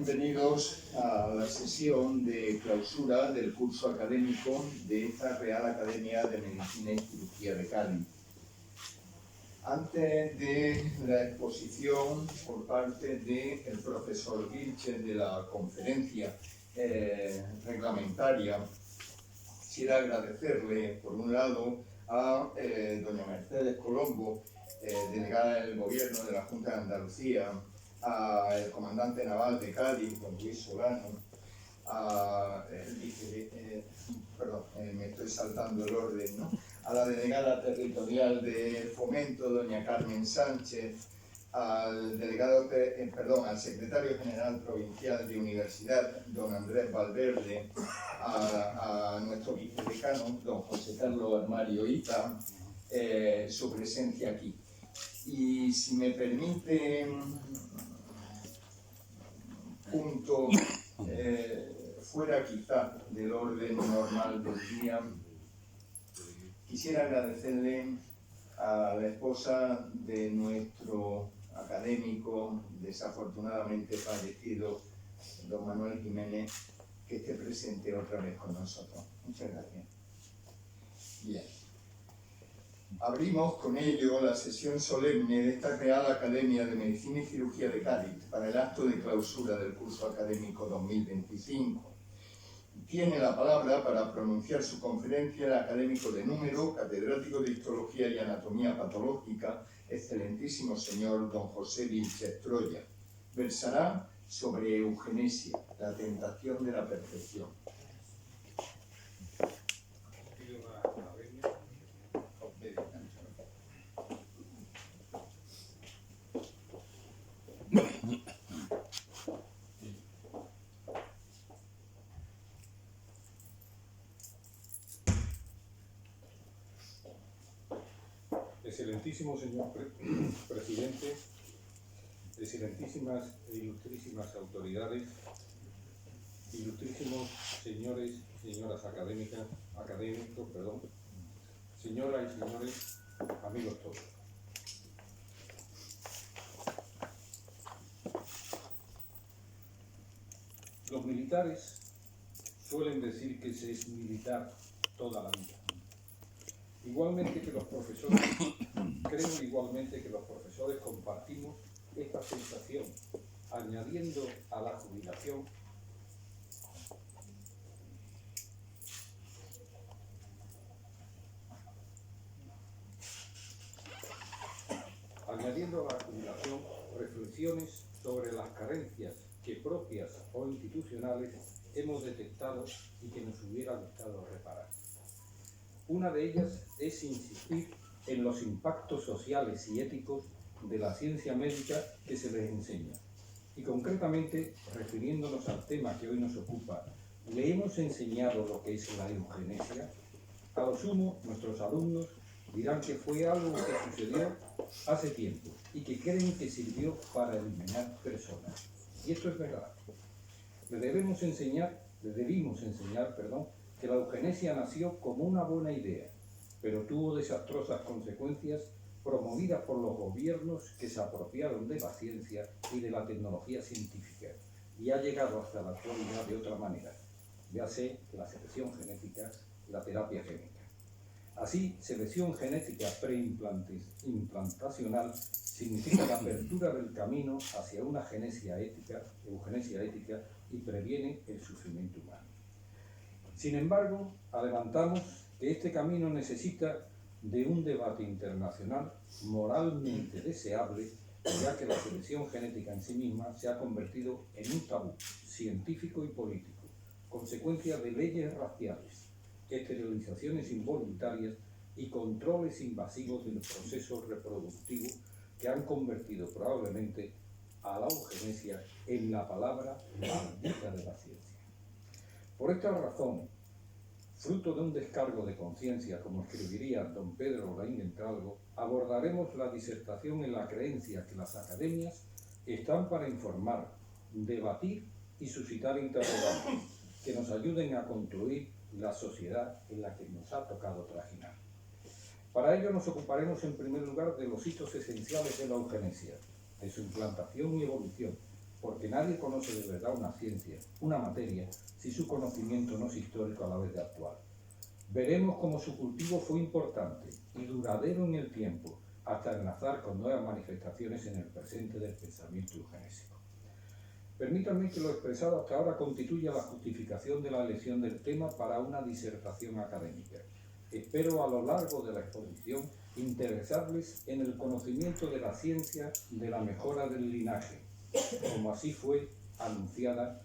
Bienvenidos a la sesión de clausura del curso académico de esta Real Academia de Medicina y Cirugía de Cádiz. Antes de la exposición por parte del profesor Vilches de la conferencia reglamentaria, quisiera agradecerle, por un lado, a doña Mercedes Colombo, delegada del Gobierno de la Junta de Andalucía, al comandante naval de Cádiz, don Luis Solano, me estoy saltando el orden, ¿no? A la delegada territorial de Fomento, doña Carmen Sánchez, al al secretario general provincial de Universidad, don Andrés Valverde, a nuestro vicedecano, don José Carlos Armario Ita, su presencia aquí. Y si me permite punto fuera quizá del orden normal del día, quisiera agradecerle a la esposa de nuestro académico desafortunadamente fallecido, don Manuel Jiménez, que esté presente otra vez con nosotros. Muchas gracias. Bien. Abrimos con ello la sesión solemne de esta Real Academia de Medicina y Cirugía de Cádiz para el acto de clausura del curso académico 2025. Tiene la palabra para pronunciar su conferencia el académico de número, catedrático de Histología y Anatomía Patológica, excelentísimo señor don José Vilches Troya. Versará sobre eugenesia, la tentación de la perfección. Excelentísimo señor presidente, excelentísimas e ilustrísimas autoridades, ilustrísimos señores y señoras académicos, señoras y señores, amigos todos. Los militares suelen decir que se es militar toda la vida. Igualmente que los profesores, creo igualmente que los profesores compartimos esta sensación, añadiendo a la jubilación reflexiones sobre las carencias que propias o institucionales hemos detectado y que nos hubiera gustado reparar. Una de ellas es insistir en los impactos sociales y éticos de la ciencia médica que se les enseña. Y concretamente, refiriéndonos al tema que hoy nos ocupa, ¿le hemos enseñado lo que es la eugenesia? A lo sumo, nuestros alumnos dirán que fue algo que sucedió hace tiempo y que creen que sirvió para eliminar personas. Y esto es verdad. Le debimos enseñar, que la eugenesia nació como una buena idea, pero tuvo desastrosas consecuencias promovidas por los gobiernos que se apropiaron de la ciencia y de la tecnología científica, y ha llegado hasta la actualidad de otra manera, ya sé la selección genética y la terapia génica. Así, selección genética preimplantacional significa la apertura del camino hacia una eugenesia ética y previene el sufrimiento humano. Sin embargo, adelantamos que este camino necesita de un debate internacional moralmente deseable, ya que la selección genética en sí misma se ha convertido en un tabú científico y político, consecuencia de leyes raciales, esterilizaciones involuntarias y controles invasivos del proceso reproductivo que han convertido probablemente a la eugenesia en la palabra maldita de la ciencia. Por esta razón, fruto de un descargo de conciencia, como escribiría don Pedro Laín Entralgo, abordaremos la disertación en la creencia que las academias están para informar, debatir y suscitar interrogantes que nos ayuden a construir la sociedad en la que nos ha tocado trajinar. Para ello nos ocuparemos en primer lugar de los hitos esenciales de la eugenesia, de su implantación y evolución, porque nadie conoce de verdad una ciencia, una materia, si su conocimiento no es histórico a la vez de actual. Veremos cómo su cultivo fue importante y duradero en el tiempo, hasta enlazar con nuevas manifestaciones en el presente del pensamiento eugenésico. Permítanme que lo expresado hasta ahora constituya la justificación de la elección del tema para una disertación académica. Espero a lo largo de la exposición interesarles en el conocimiento de la ciencia de la mejora del linaje, como así fue enunciada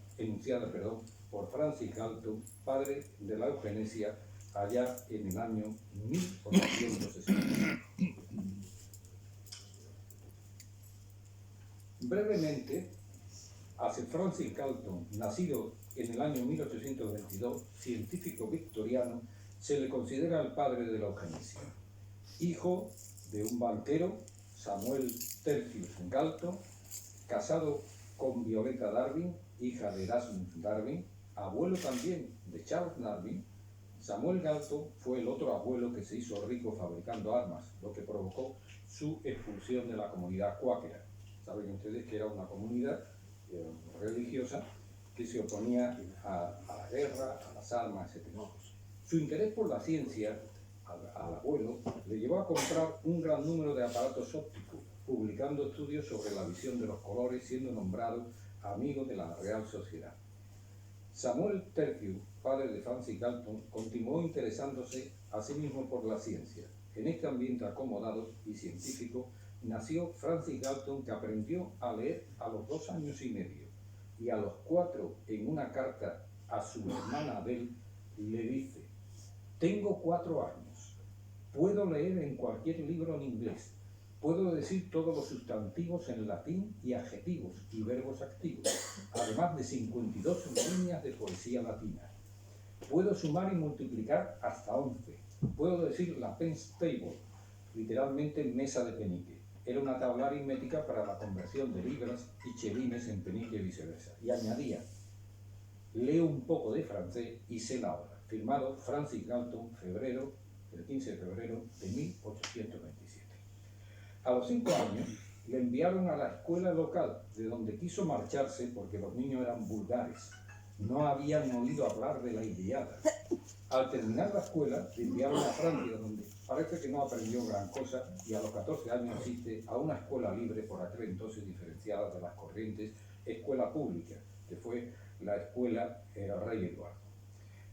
por Francis Galton, padre de la eugenesia, allá en el año 1860. Brevemente, a Sir Francis Galton, nacido en el año 1822, científico victoriano, se le considera el padre de la eugenesia. Hijo de un banquero, Samuel Tertius Galton, casado con Violeta Darwin, hija de Erasmus Darwin, abuelo también de Charles Darwin. Samuel Galton fue el otro abuelo que se hizo rico fabricando armas, lo que provocó su expulsión de la comunidad cuáquera. Saben ustedes que era una comunidad religiosa que se oponía a la guerra, a las armas, etc. Su interés por la ciencia al abuelo le llevó a comprar un gran número de aparatos ópticos, publicando estudios sobre la visión de los colores, siendo nombrado amigo de la Real Sociedad. Samuel Tertius, padre de Francis Galton, continuó interesándose a sí mismo por la ciencia. En este ambiente acomodado y científico nació Francis Galton, que aprendió a leer a los 2 años y medio, y a los 4, en una carta a su hermana Adele, le dice: «Tengo 4 años, puedo leer en cualquier libro en inglés, puedo decir todos los sustantivos en latín y adjetivos y verbos activos, además de 52 líneas de poesía latina. Puedo sumar y multiplicar hasta 11. Puedo decir la pence table, literalmente mesa de penique. Era una tabla aritmética para la conversión de libras y chelines en penique y viceversa». Y añadía: «Leo un poco de francés y sé la hora». Firmado Francis Galton, el 15 de febrero de 1827. A los 5 años le enviaron a la escuela local, de donde quiso marcharse porque los niños eran vulgares. No habían oído hablar de la Ilíada. Al terminar la escuela, le enviaron a Francia, donde parece que no aprendió gran cosa, y a los 14 años asiste a una escuela libre, por aquel entonces diferenciada de las corrientes, escuela pública, que fue la escuela Rey Eduardo,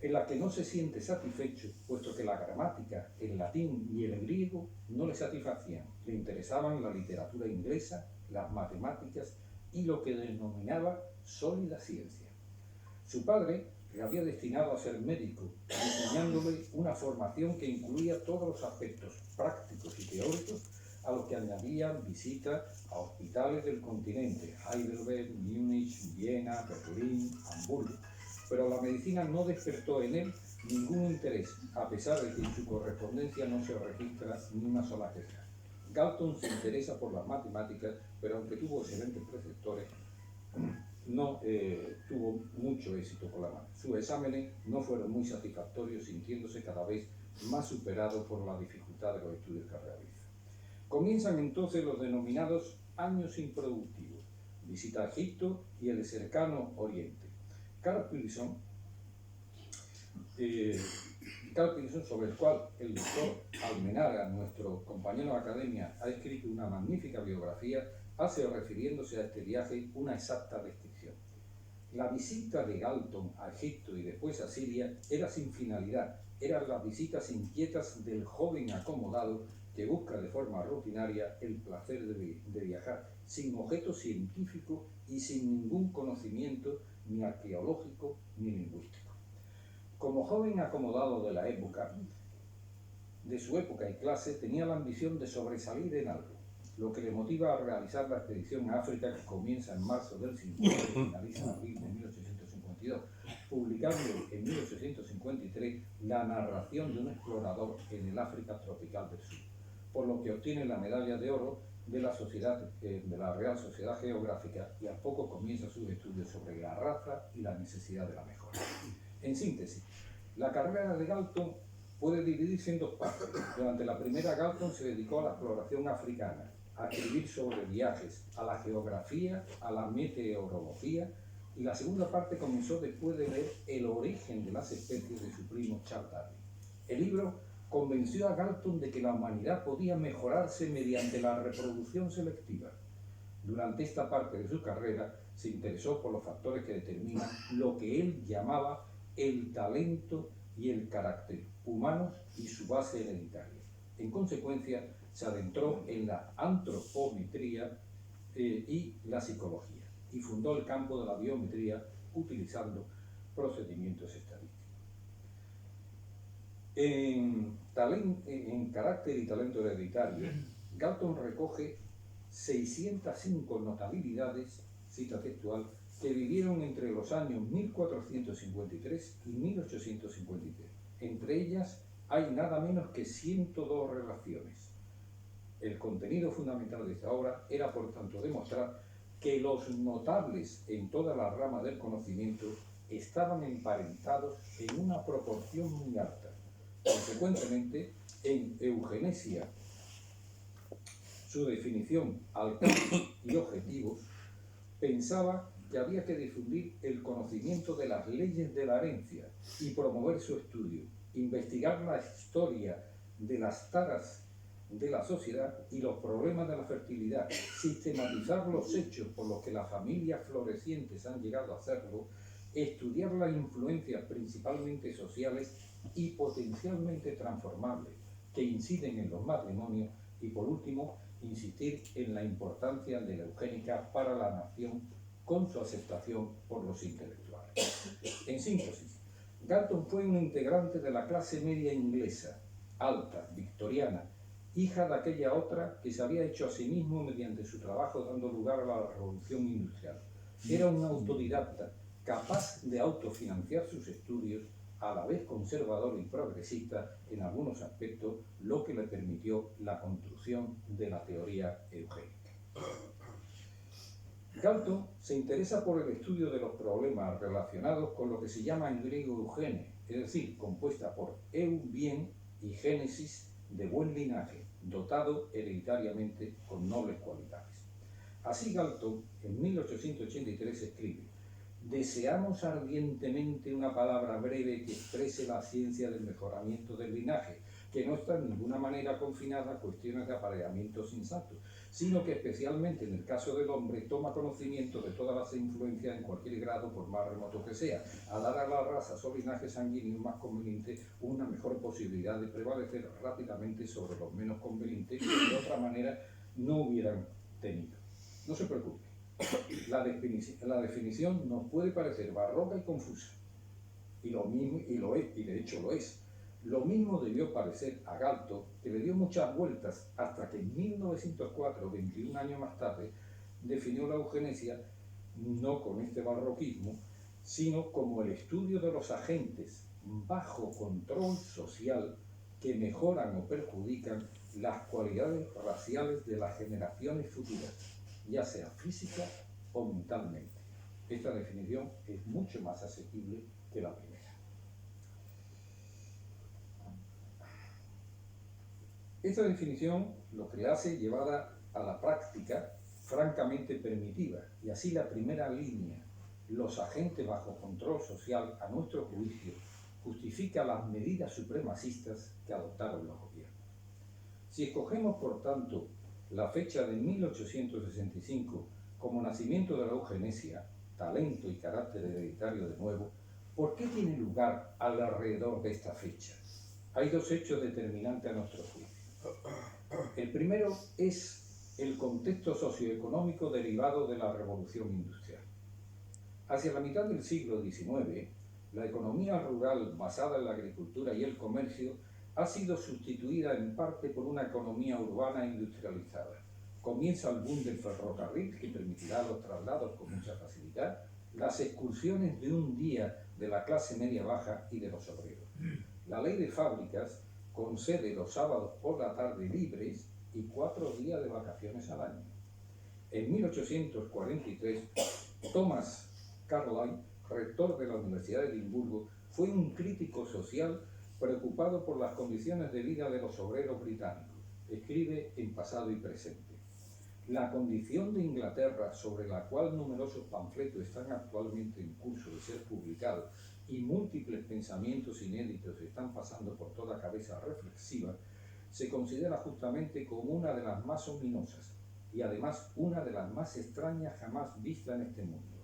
en la que no se siente satisfecho, puesto que la gramática, el latín y el griego no le satisfacían. Le interesaban la literatura inglesa, las matemáticas y lo que denominaba sólida ciencia. Su padre le había destinado a ser médico, enseñándole una formación que incluía todos los aspectos prácticos y teóricos, a los que añadían visitas a hospitales del continente: Heidelberg, Múnich, Viena, Berlín, Hamburgo. Pero la medicina no despertó en él ningún interés, a pesar de que en su correspondencia no se registra ni una sola queja. Galton se interesa por las matemáticas, pero aunque tuvo excelentes preceptores, no tuvo mucho éxito con la mano. Sus exámenes no fueron muy satisfactorios, sintiéndose cada vez más superado por la dificultad de los estudios que realiza. Comienzan entonces los denominados años improductivos: visita a Egipto y el cercano Oriente. Carl Pearson, sobre el cual el doctor Almenara, nuestro compañero de academia, ha escrito una magnífica biografía, hace, refiriéndose a este viaje, una exacta descripción. La visita de Galton a Egipto y después a Siria era sin finalidad, eran las visitas inquietas del joven acomodado que busca de forma rutinaria el placer de viajar, sin objeto científico y sin ningún conocimiento ni arqueológico ni lingüístico. Como joven acomodado de la época, de su época y clase, tenía la ambición de sobresalir en algo, lo que le motiva a realizar la expedición a África, que comienza en marzo del 50 y finaliza en abril de 1852, publicando en 1853 la narración de un explorador en el África tropical del sur, por lo que obtiene la medalla de oro de la Real Sociedad Geográfica, y a poco comienza sus estudios sobre la raza y la necesidad de la mejora. En síntesis, la carrera de Galton puede dividirse en 2 partes. Durante la primera, Galton se dedicó a la exploración africana, a escribir sobre viajes, a la geografía, a la meteorología, y la segunda parte comenzó después de ver El origen de las especies de su primo Charles Darwin. El libro convenció a Galton de que la humanidad podía mejorarse mediante la reproducción selectiva. Durante esta parte de su carrera se interesó por los factores que determinan lo que él llamaba el talento y el carácter humanos y su base hereditaria. En consecuencia, se adentró en la antropometría y la psicología, y fundó el campo de la biometría utilizando procedimientos estadísticos. En carácter y talento hereditario, Galton recoge 605 notabilidades, cita textual, que vivieron entre los años 1453 y 1853. Entre ellas hay nada menos que 102 relaciones. El contenido fundamental de esta obra era, por tanto, demostrar que los notables en todas las ramas del conocimiento estaban emparentados en una proporción muy alta. Consecuentemente, en eugenesia, su definición, alcance y objetivos, pensaba que había que difundir el conocimiento de las leyes de la herencia y promover su estudio, investigar la historia de las taras de la sociedad y los problemas de la fertilidad, sistematizar los hechos por los que las familias florecientes han llegado a hacerlo, estudiar las influencias principalmente sociales y potencialmente transformables que inciden en los matrimonios y, por último, insistir en la importancia de la eugénica para la nación con su aceptación por los intelectuales. En síntesis, Galton fue un integrante de la clase media inglesa, alta, victoriana, hija de aquella otra que se había hecho a sí mismo mediante su trabajo dando lugar a la revolución industrial. Era un autodidacta, capaz de autofinanciar sus estudios, a la vez conservador y progresista en algunos aspectos, lo que le permitió la construcción de la teoría eugénica. Galton se interesa por el estudio de los problemas relacionados con lo que se llama en griego eugene, es decir, compuesta por eu, bien, y génesis, de buen linaje, dotado hereditariamente con nobles cualidades. Así Galton, en 1883, escribe: deseamos ardientemente una palabra breve que exprese la ciencia del mejoramiento del linaje, que no está en ninguna manera confinada a cuestiones de apareamiento sensato, sino que especialmente en el caso del hombre toma conocimiento de todas las influencias en cualquier grado, por más remoto que sea, a dar a las razas o linajes sanguíneos más convenientes una mejor posibilidad de prevalecer rápidamente sobre los menos convenientes que de otra manera no hubieran tenido. No se preocupe. La definición nos puede parecer barroca y confusa, y de hecho lo es. Lo mismo debió parecer a Galton, que le dio muchas vueltas hasta que en 1904, 21 años más tarde, definió la eugenesia no con este barroquismo, sino como el estudio de los agentes bajo control social que mejoran o perjudican las cualidades raciales de las generaciones futuras, ya sea física o mentalmente. Esta definición es mucho más asequible que la primera. Esta definición lo que hace llevada a la práctica francamente primitiva, y así la primera línea, los agentes bajo control social, a nuestro juicio, justifica las medidas supremacistas que adoptaron los gobiernos. Si escogemos, por tanto, la fecha de 1865 como nacimiento de la eugenesia, talento y carácter hereditario de nuevo, ¿por qué tiene lugar alrededor de esta fecha? Hay dos hechos determinantes a nuestro juicio. El primero es el contexto socioeconómico derivado de la revolución industrial. Hacia la mitad del siglo XIX, la economía rural basada en la agricultura y el comercio ha sido sustituida en parte por una economía urbana industrializada. Comienza el boom del ferrocarril, que permitirá los traslados con mucha facilidad, las excursiones de un día de la clase media-baja y de los obreros. La ley de fábricas concede los sábados por la tarde libres y 4 días de vacaciones al año. En 1843, Thomas Carlyle, rector de la Universidad de Edimburgo, fue un crítico social preocupado por las condiciones de vida de los obreros británicos. Escribe en pasado y presente: la condición de Inglaterra, sobre la cual numerosos panfletos están actualmente en curso de ser publicados y múltiples pensamientos inéditos están pasando por toda cabeza reflexiva, se considera justamente como una de las más ominosas y además una de las más extrañas jamás vistas en este mundo.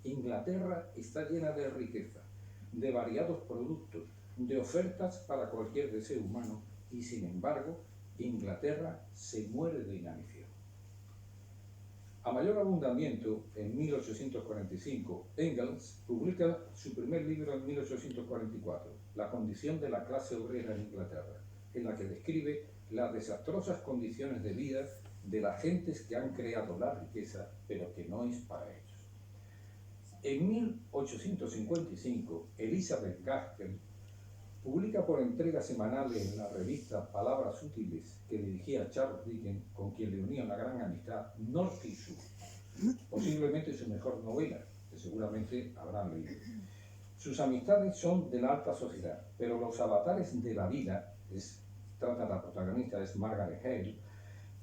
Inglaterra está llena de riqueza, de variados productos, de ofertas para cualquier deseo humano y, sin embargo, Inglaterra se muere de inanición. A mayor abundamiento, en 1845, Engels publica su primer libro en 1844, La condición de la clase obrera en Inglaterra, en la que describe las desastrosas condiciones de vida de las gentes que han creado la riqueza, pero que no es para ellos. En 1855, Elizabeth Gaskell publica por entregas semanales en la revista Palabras Útiles, que dirigía Charles Dickens, con quien le unía una gran amistad, Norte y Sur, posiblemente su mejor novela, que seguramente habrán leído. Sus amistades son de la alta sociedad, pero los avatares de la vida, trata la protagonista, es Margaret Hale,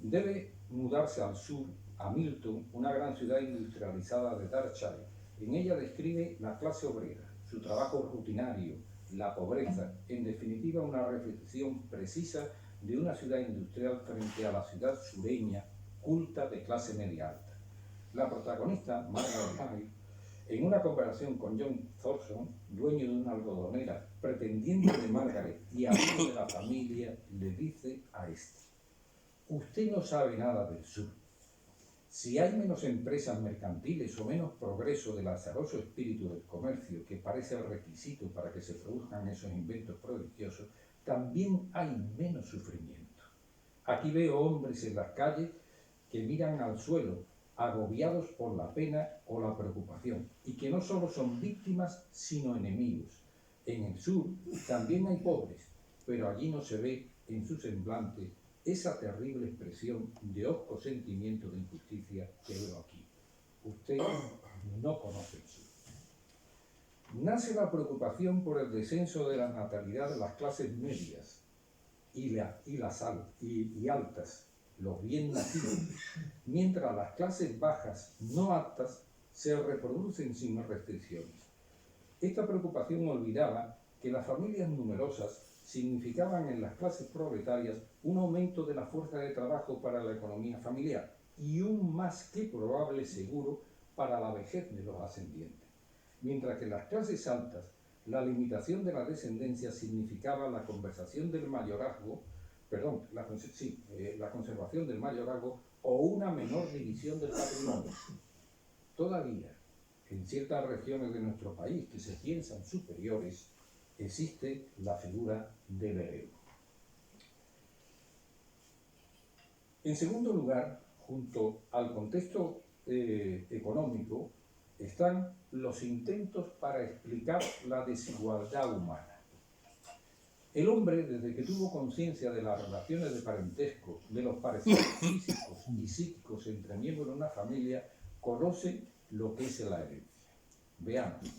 debe mudarse al sur, a Milton, una gran ciudad industrializada de Derbyshire. En ella describe la clase obrera, su trabajo rutinario, la pobreza, en definitiva una reflexión precisa de una ciudad industrial frente a la ciudad sureña, culta de clase media alta. La protagonista, Margaret Hale, en una conversación con John Thornton, dueño de una algodonera, pretendiente de Margaret y amigo de la familia, le dice a este: usted no sabe nada del sur. Si hay menos empresas mercantiles o menos progreso del azaroso espíritu del comercio, que parece el requisito para que se produzcan esos inventos prodigiosos, también hay menos sufrimiento. Aquí veo hombres en las calles que miran al suelo, agobiados por la pena o la preocupación, y que no solo son víctimas, sino enemigos. En el sur también hay pobres, pero allí no se ve en su semblante esa terrible expresión de hosco sentimiento de injusticia que veo aquí. Usted no conoce el sur. Nace la preocupación por el descenso de la natalidad de las clases medias y altas, los bien nacidos, mientras las clases bajas, no aptas, se reproducen sin restricciones. Esta preocupación olvidaba que las familias numerosas significaban en las clases proletarias un aumento de la fuerza de trabajo para la economía familiar y un más que probable seguro para la vejez de los ascendientes. Mientras que en las clases altas, la limitación de la descendencia significaba la conservación del mayorazgo o una menor división del patrimonio. Todavía, en ciertas regiones de nuestro país que se piensan superiores, existe la figura del heredero. En segundo lugar, junto al contexto económico, están los intentos para explicar la desigualdad humana. El hombre, desde que tuvo conciencia de las relaciones de parentesco, de los parecidos físicos y psíquicos entre miembros de una familia, conoce lo que es la herencia. Veamos.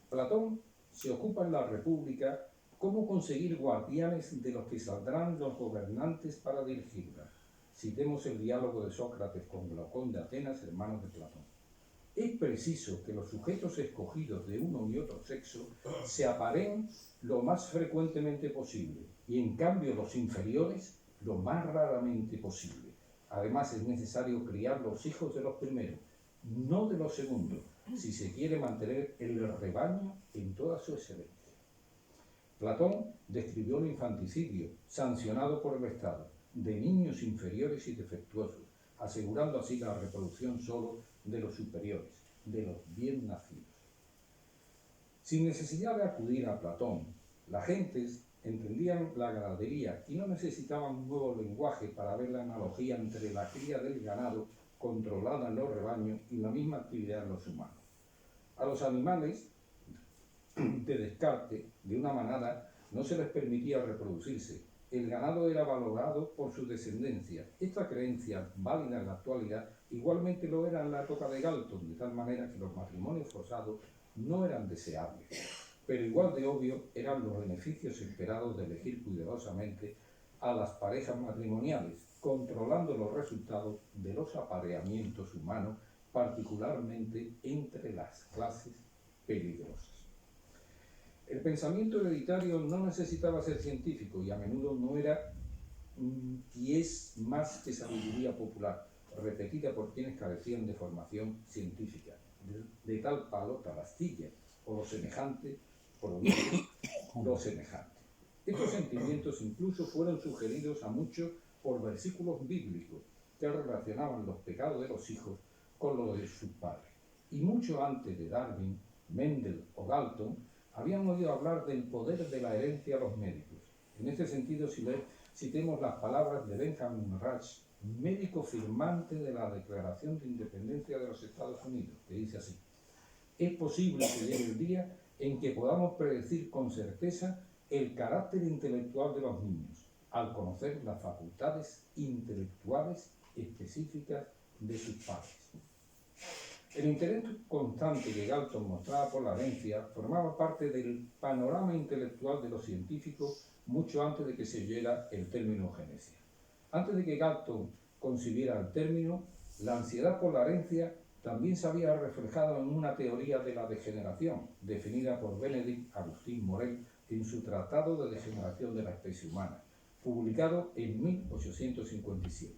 Platón se ocupa en la República cómo conseguir guardianes de los que saldrán los gobernantes para dirigirla. Citemos el diálogo de Sócrates con Glaucón de Atenas, hermanos de Platón. Es preciso que los sujetos escogidos de uno y otro sexo se apareen lo más frecuentemente posible y en cambio los inferiores lo más raramente posible. Además es necesario criar los hijos de los primeros, no de los segundos, si se quiere mantener el rebaño en toda su excelencia. Platón describió el infanticidio, sancionado por el Estado, de niños inferiores y defectuosos, asegurando así la reproducción solo de los superiores, de los bien nacidos. Sin necesidad de acudir a Platón, las gentes entendían la ganadería y no necesitaban un nuevo lenguaje para ver la analogía entre la cría del ganado controlada en los rebaños y la misma actividad en los humanos. A los animales de descarte de una manada no se les permitía reproducirse. El ganado era valorado por su descendencia. Esta creencia, válida en la actualidad, igualmente lo era en la época de Galton, de tal manera que los matrimonios forzados no eran deseables. Pero igual de obvio eran los beneficios esperados de elegir cuidadosamente a las parejas matrimoniales, controlando los resultados de los apareamientos humanos, particularmente entre las clases peligrosas. El pensamiento hereditario no necesitaba ser científico y a menudo no era y es más que sabiduría popular, repetida por quienes carecían de formación científica, de tal palo tal astilla, o lo semejante produce lo semejante. Estos sentimientos incluso fueron sugeridos a muchos por versículos bíblicos que relacionaban los pecados de los hijos con los de sus padres. Y mucho antes de Darwin, Mendel o Galton habían oído hablar del poder de la herencia a los médicos. En este sentido, citemos las palabras de Benjamin Rush, médico firmante de la Declaración de Independencia de los Estados Unidos, que dice así: es posible que llegue el día en que podamos predecir con certeza el carácter intelectual de los niños, al conocer las facultades intelectuales específicas de sus padres. El interés constante que Galton mostraba por la herencia formaba parte del panorama intelectual de los científicos mucho antes de que se oyera el término eugenesia. Antes de que Galton concibiera el término, la ansiedad por la herencia también se había reflejado en una teoría de la degeneración, definida por Benedict Agustín Morel en su Tratado de Degeneración de la Especie Humana, publicado en 1857.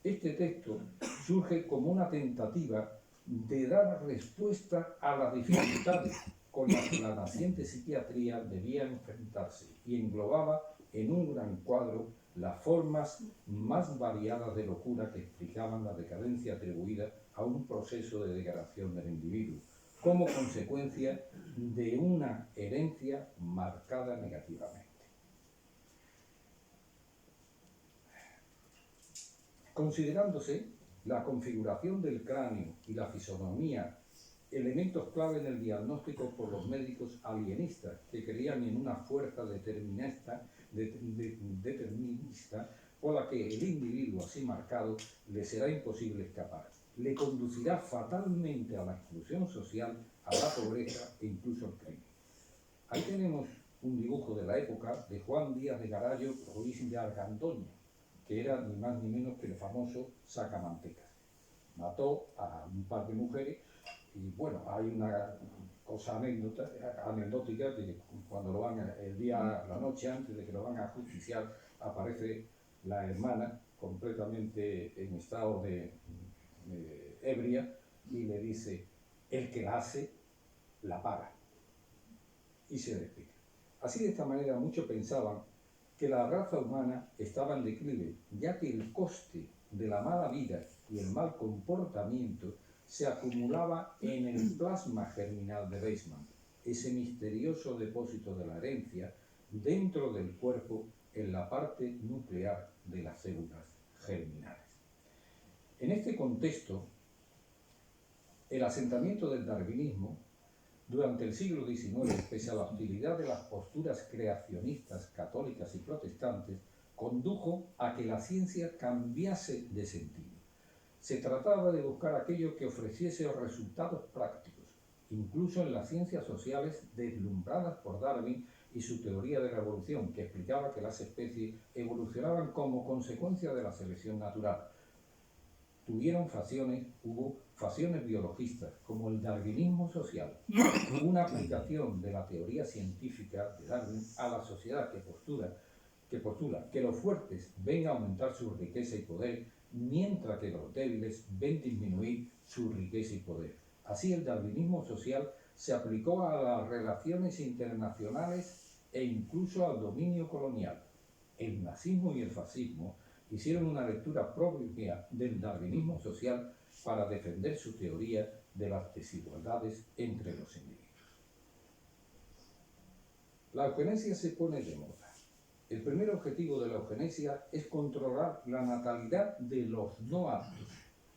Este texto surge como una tentativa de dar respuesta a las dificultades con las que la naciente psiquiatría debía enfrentarse y englobaba en un gran cuadro las formas más variadas de locura que explicaban la decadencia atribuida a un proceso de degradación del individuo, como consecuencia de una herencia marcada negativamente. Considerándose la configuración del cráneo y la fisonomía elementos clave en el diagnóstico por los médicos alienistas que creían en una fuerza determinista por la que el individuo así marcado le será imposible escapar, le conducirá fatalmente a la exclusión social, a la pobreza e incluso al crimen. Ahí tenemos un dibujo de la época de Juan Díaz de Garallo Ruiz de Argandoña, que era ni más ni menos que el famoso sacamantecas. Mató a un par de mujeres y bueno, hay una cosa anecdótica de que cuando lo van la noche antes de que lo van a justiciar, aparece la hermana completamente en estado de ebria y le dice: el que la hace, la paga. Y se despide. Así, de esta manera, muchos pensaban que la raza humana estaba en declive, ya que el coste de la mala vida y el mal comportamiento se acumulaba en el plasma germinal de Weismann, ese misterioso depósito de la herencia dentro del cuerpo en la parte nuclear de las células germinales. En este contexto, el asentamiento del darwinismo durante el siglo XIX, pese a la hostilidad de las posturas creacionistas católicas y protestantes, condujo a que la ciencia cambiase de sentido. Se trataba de buscar aquello que ofreciese resultados prácticos, incluso en las ciencias sociales deslumbradas por Darwin y su teoría de la evolución, que explicaba que las especies evolucionaban como consecuencia de la selección natural. Hubo facciones biologistas, como el darwinismo social, una aplicación de la teoría científica de Darwin a la sociedad que postula que los fuertes ven aumentar su riqueza y poder, mientras que los débiles ven disminuir su riqueza y poder. Así, el darwinismo social se aplicó a las relaciones internacionales e incluso al dominio colonial. El nazismo y el fascismo hicieron una lectura propia del darwinismo social para defender su teoría de las desigualdades entre los individuos. La eugenesia se pone de moda. El primer objetivo de la eugenesia es controlar la natalidad de los no aptos,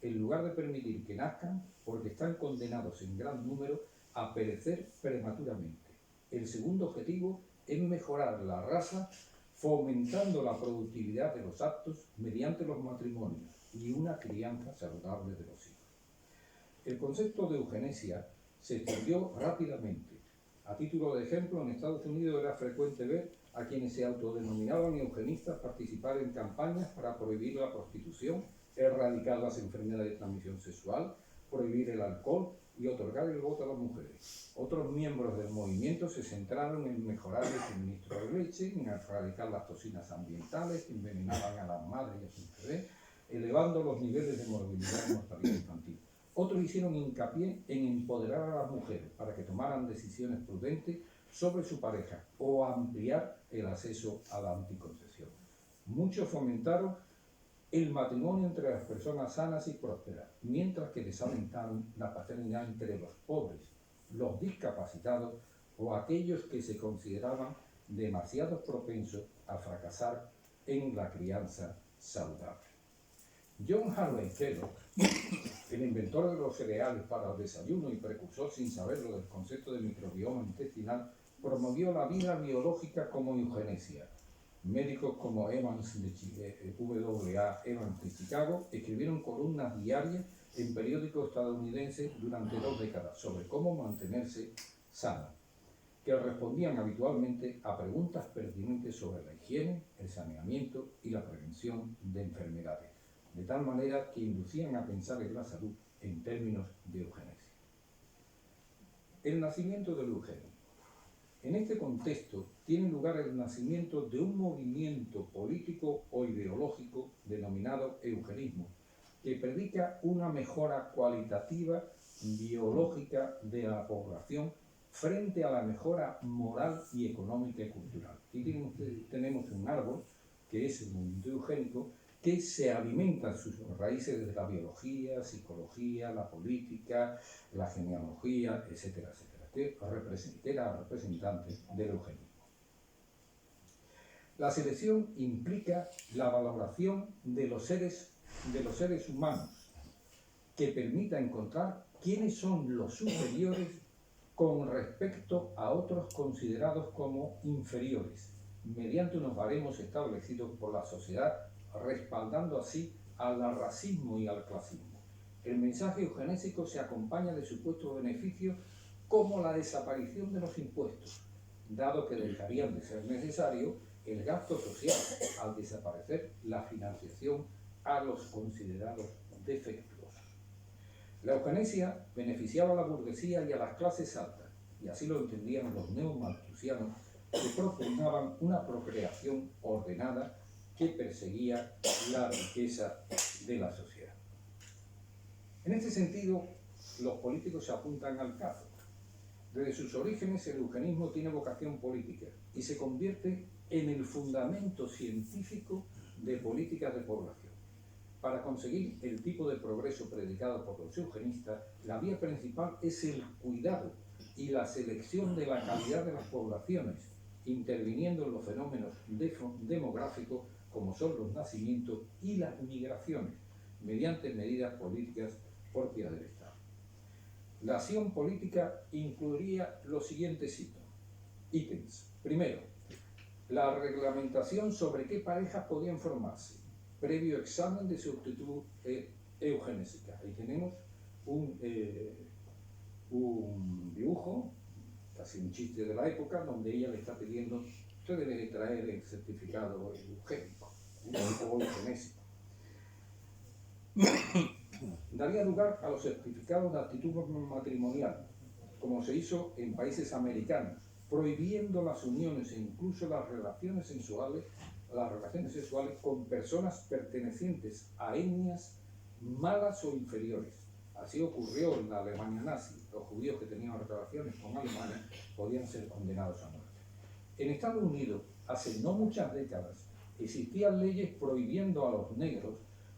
en lugar de permitir que nazcan, porque están condenados en gran número a perecer prematuramente. El segundo objetivo es mejorar la raza, fomentando la productividad de los aptos mediante los matrimonios y una crianza saludable de los hijos. El concepto de eugenesia se extendió rápidamente. A título de ejemplo, en Estados Unidos era frecuente ver a quienes se autodenominaban eugenistas participar en campañas para prohibir la prostitución, erradicar las enfermedades de transmisión sexual, prohibir el alcohol y otorgar el voto a las mujeres. Otros miembros del movimiento se centraron en mejorar el suministro de leche, en erradicar las toxinas ambientales que envenenaban a las madres y a sus bebés, elevando los niveles de morbilidad y mortalidad infantil. Otros hicieron hincapié en empoderar a las mujeres para que tomaran decisiones prudentes sobre su pareja o ampliar el acceso a la anticoncepción. Muchos fomentaron el matrimonio entre las personas sanas y prósperas, mientras que desalentaron la paternidad entre los pobres, los discapacitados o aquellos que se consideraban demasiado propensos a fracasar en la crianza saludable. John Harvey Kellogg, el inventor de los cereales para el desayuno y precursor sin saberlo del concepto de microbioma intestinal, promovió la vida biológica como eugenesia. Médicos como Evans W.A. Evans de Chicago escribieron columnas diarias en periódicos estadounidenses durante 2 décadas sobre cómo mantenerse sano, que respondían habitualmente a preguntas pertinentes sobre la higiene, el saneamiento y la prevención de enfermedades, de tal manera que inducían a pensar en la salud en términos de eugenesia. El nacimiento del eugenio. En este contexto tiene lugar el nacimiento de un movimiento político o ideológico denominado eugenismo, que predica una mejora cualitativa biológica de la población frente a la mejora moral y económica y cultural. Aquí tenemos un árbol, que es el movimiento eugénico, que se alimenta sus raíces desde la biología, psicología, la política, la genealogía, etcétera, etcétera, que era representante del eugenismo. La selección implica la valoración de los seres humanos, que permita encontrar quiénes son los superiores con respecto a otros considerados como inferiores, mediante unos baremos establecidos por la sociedad, respaldando así al racismo y al clasismo. El mensaje eugenésico se acompaña de supuestos beneficios como la desaparición de los impuestos, dado que dejarían de ser necesario el gasto social al desaparecer la financiación a los considerados defectuosos. La eugenesia beneficiaba a la burguesía y a las clases altas, y así lo entendían los neomalthusianos, que propugnaban una procreación ordenada que perseguía la riqueza de la sociedad. En este sentido, los políticos se apuntan al caso. Desde sus orígenes, el eugenismo tiene vocación política y se convierte en el fundamento científico de políticas de población. Para conseguir el tipo de progreso predicado por los eugenistas, la vía principal es el cuidado y la selección de la calidad de las poblaciones, interviniendo en los fenómenos demográficos como son los nacimientos y las migraciones, mediante medidas políticas propias del Estado. La acción política incluiría los siguientes ítems. Primero, la reglamentación sobre qué parejas podían formarse, previo examen de su actitud eugenésica. Ahí tenemos un dibujo, casi un chiste de la época, donde ella le está pidiendo: usted debe traer el certificado eugénico o eugenésico. Daría lugar a los certificados de actitud matrimonial, como se hizo en países americanos, prohibiendo las uniones e incluso las relaciones sexuales con personas pertenecientes a etnias malas o inferiores. Así ocurrió en la Alemania nazi. Los judíos que tenían relaciones con alemanes podían ser condenados a muerte. En Estados Unidos, hace no muchas décadas, existían leyes prohibiendo a los negros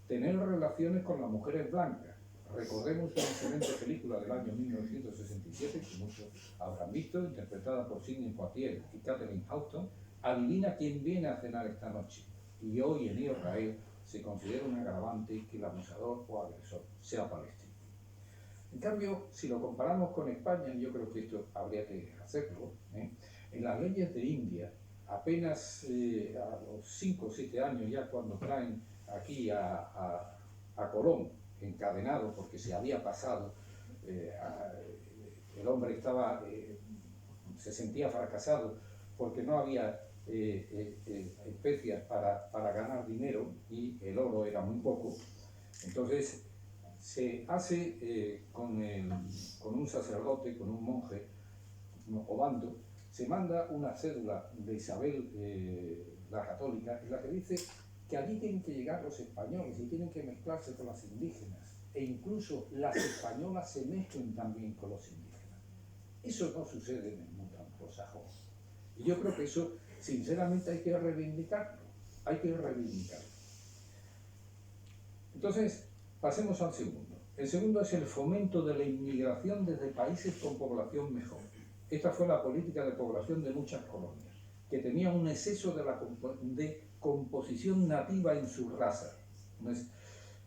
tener relaciones con las mujeres blancas. Recordemos una excelente película del año 1967, que muchos habrán visto, interpretada por Sidney Poitier y Catherine Houghton. Adivina quién viene a cenar esta noche. Y hoy en Israel se considera un agravante que el abusador o agresor sea palestino. En cambio, si lo comparamos con España, yo creo que esto habría que hacerlo, en las leyes de India, apenas a los 5 o 7 años ya, cuando traen aquí a Colón encadenado porque se había pasado, el hombre se sentía fracasado porque no había especias para ganar dinero, y el oro era muy poco. Entonces se hace con un sacerdote, con un monje, Obando, se manda una cédula de Isabel la Católica, en la que dice que allí tienen que llegar los españoles y tienen que mezclarse con las indígenas, e incluso las españolas se mezclen también con los indígenas. Eso no sucede en el mundo anglosajón. Y yo creo que eso, sinceramente, hay que reivindicarlo. Hay que reivindicarlo. Entonces, pasemos al segundo. El segundo es el fomento de la inmigración desde países con población mejor. Esta fue la política de población de muchas colonias, que tenían un exceso de composición nativa en su raza.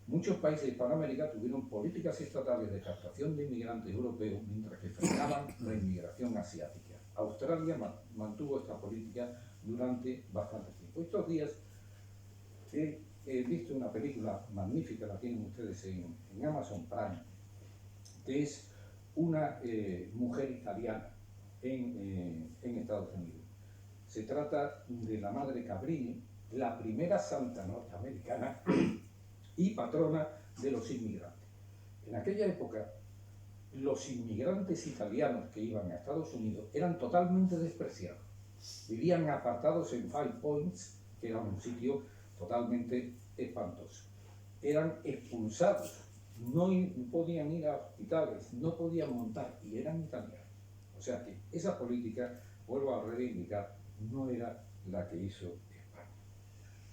Muchos países de Hispanoamérica tuvieron políticas estatales de captación de inmigrantes europeos, mientras que frenaban la inmigración asiática. Australia mantuvo esta política durante bastante tiempo. Estos días he visto una película magnífica, la tienen ustedes en Amazon Prime, que es una mujer italiana en Estados Unidos. Se trata de la Madre Cabrini, la primera santa norteamericana y patrona de los inmigrantes. En aquella época, los inmigrantes italianos que iban a Estados Unidos eran totalmente despreciados. Vivían apartados en Five Points, que era un sitio totalmente espantoso. Eran expulsados, no podían ir a hospitales, no podían montar, y eran italianos. O sea que esa política, vuelvo a reivindicar, no era la que hizo España.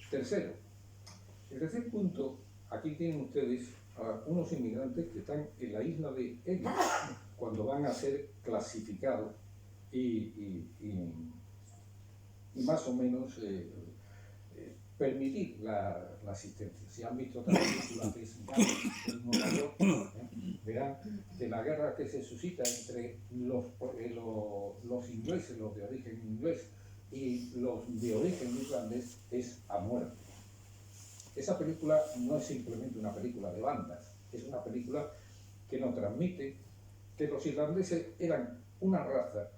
Tercero, el tercer punto, aquí tienen ustedes a unos inmigrantes que están en la isla de Ellis cuando van a ser clasificados y más o menos permitir la asistencia. Si han visto otra película que es en Nueva York, verán que la guerra que se suscita entre los ingleses, los de origen inglés, y los de origen irlandés es a muerte. Esa película no es simplemente una película de bandas, es una película que nos transmite que los irlandeses eran una raza,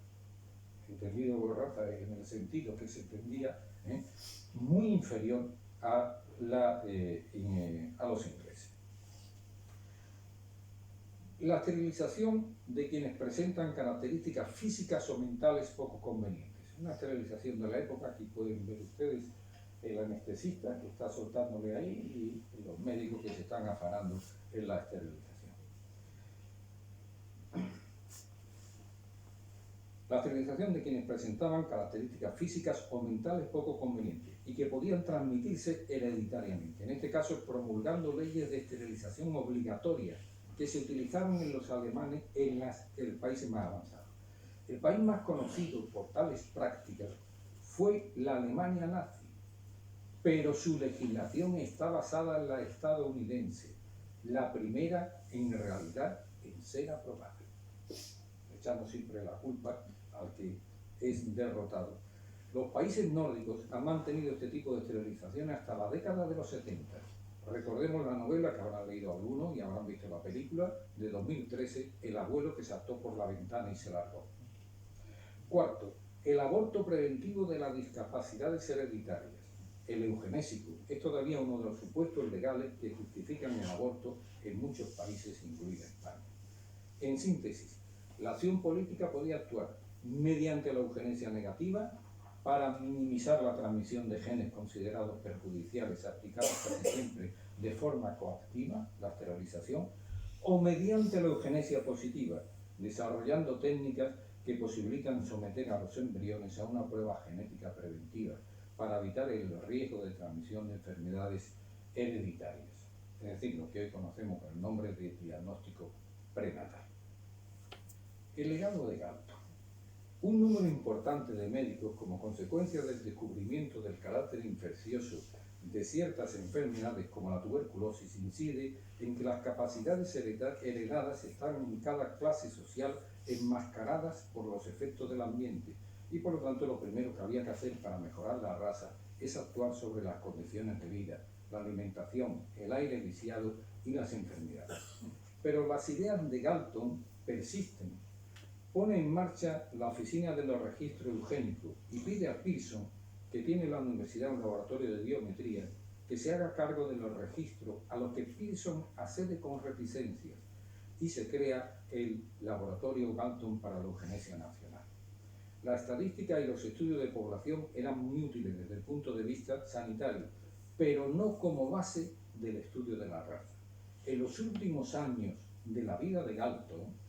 entendido por raza en el sentido que se entendía, muy inferior a los ingleses. La esterilización de quienes presentan características físicas o mentales poco convenientes. Una esterilización de la época, aquí pueden ver ustedes el anestesista que está soltándole ahí y los médicos que se están afanando en la esterilización. La esterilización de quienes presentaban características físicas o mentales poco convenientes y que podían transmitirse hereditariamente. En este caso, promulgando leyes de esterilización obligatoria que se utilizaron en los alemanes en el país más avanzado. El país más conocido por tales prácticas fue la Alemania nazi, pero su legislación está basada en la estadounidense, la primera en realidad en ser aprobada. Echamos siempre la culpa al que es derrotado. Los países nórdicos han mantenido este tipo de esterilización hasta la década de los 70. Recordemos la novela que habrán leído algunos y habrán visto la película de 2013, El abuelo que saltó por la ventana y se largó. Cuarto, el aborto preventivo de las discapacidades hereditarias. El eugenésico es todavía uno de los supuestos legales que justifican el aborto en muchos países, incluida España. En síntesis, la acción política podía actuar mediante la eugenesia negativa para minimizar la transmisión de genes considerados perjudiciales aplicados casi siempre de forma coactiva, la esterilización, o mediante la eugenesia positiva, desarrollando técnicas que posibilitan someter a los embriones a una prueba genética preventiva para evitar el riesgo de transmisión de enfermedades hereditarias, es decir, lo que hoy conocemos con el nombre de diagnóstico prenatal. El legado de Galton. Un número importante de médicos, como consecuencia del descubrimiento del carácter infeccioso de ciertas enfermedades como la tuberculosis, incide en que las capacidades heredadas están en cada clase social enmascaradas por los efectos del ambiente y por lo tanto lo primero que había que hacer para mejorar la raza es actuar sobre las condiciones de vida, la alimentación, el aire viciado y las enfermedades. Pero las ideas de Galton persisten. Pone en marcha la Oficina de los Registros Eugénicos y pide a Pearson que tiene la universidad un laboratorio de biometría que se haga cargo de los registros a los que Pearson accede con reticencias y se crea el laboratorio Galton para la eugenesia nacional. La estadística y los estudios de población eran muy útiles desde el punto de vista sanitario, pero no como base del estudio de la raza. En los últimos años de la vida de Galton,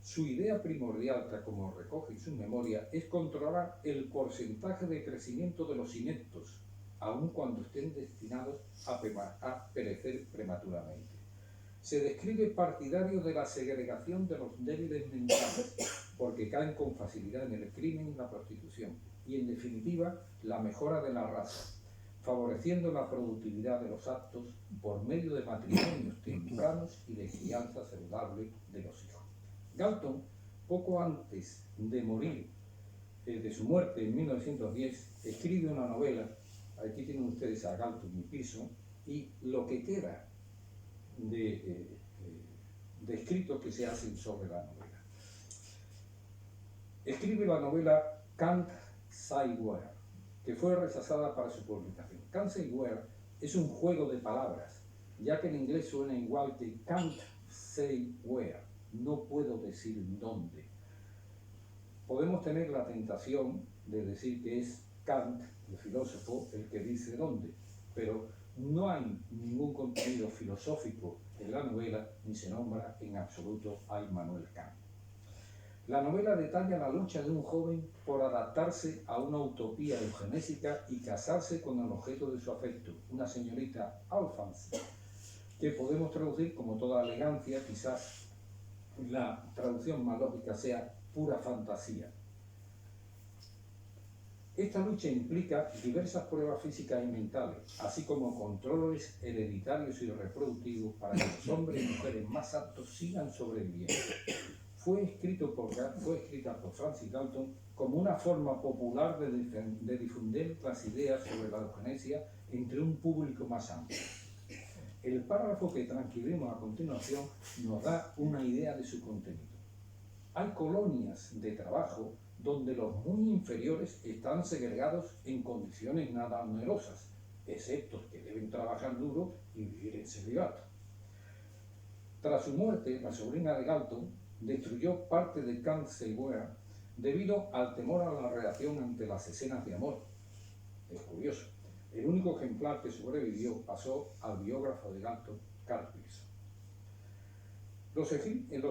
su idea primordial, tal como recoge en su memoria, es controlar el porcentaje de crecimiento de los ineptos, aun cuando estén destinados a perecer prematuramente. Se describe partidario de la segregación de los débiles mentales, porque caen con facilidad en el crimen y la prostitución, y en definitiva la mejora de la raza, favoreciendo la productividad de los actos por medio de matrimonios tempranos y de crianza saludable de los hijos. Galton, poco antes de morir, de su muerte en 1910, escribe una novela. Aquí tienen ustedes a Galton y Pearson, y lo que queda de escritos que se hacen sobre la novela. Escribe la novela Can't Say Where, que fue rechazada para su publicación. Can't Say Where es un juego de palabras, ya que en inglés suena igual que Can't Say Where, no puedo decir dónde. Podemos tener la tentación de decir que es Kant, el filósofo, el que dice dónde, pero no hay ningún contenido filosófico en la novela, ni se nombra en absoluto a Immanuel Kant. La novela detalla la lucha de un joven por adaptarse a una utopía eugenésica y casarse con el objeto de su afecto, una señorita Alphonse, que podemos traducir como toda elegancia, quizás la traducción más lógica sea pura fantasía. Esta lucha implica diversas pruebas físicas y mentales, así como controles hereditarios y reproductivos para que los hombres y mujeres más aptos sigan sobreviviendo. Fue escrita por Francis Galton como una forma popular de difundir las ideas sobre la eugenesia entre un público más amplio. El párrafo que transcribimos a continuación nos da una idea de su contenido. Hay colonias de trabajo donde los muy inferiores están segregados en condiciones nada onerosas, excepto que deben trabajar duro y vivir en celibato. Tras su muerte, la sobrina de Galton destruyó parte de Can't Say Where debido al temor a la reacción ante las escenas de amor. Es curioso. El único ejemplar que sobrevivió pasó al biógrafo de Galton, Carl Pearson. Los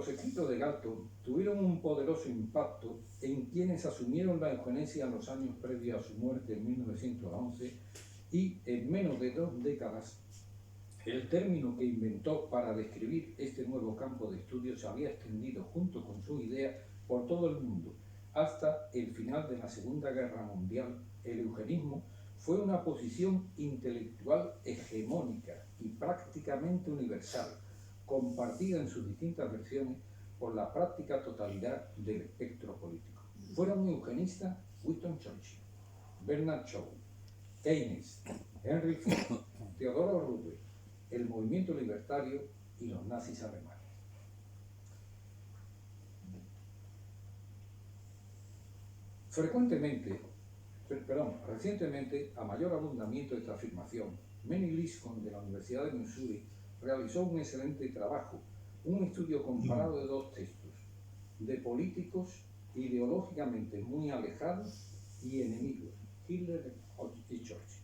escritos de Galton tuvieron un poderoso impacto en quienes asumieron la eugenesia en los años previos a su muerte en 1911, y en menos de 2 décadas el término que inventó para describir este nuevo campo de estudio se había extendido junto con su idea por todo el mundo. Hasta el final de la Segunda Guerra Mundial, el eugenismo fue una posición intelectual hegemónica y prácticamente universal, compartida en sus distintas versiones por la práctica totalidad del espectro político. Fueron eugenistas Winston Churchill, Bernard Shaw, Keynes, Henry Ford, Theodore Roosevelt, el movimiento libertario y los nazis alemanes. Recientemente, a mayor abundamiento de esta afirmación, Manny Liscon de la Universidad de Missouri realizó un excelente trabajo, un estudio comparado de 2 textos, de políticos ideológicamente muy alejados y enemigos, Hitler y Churchill.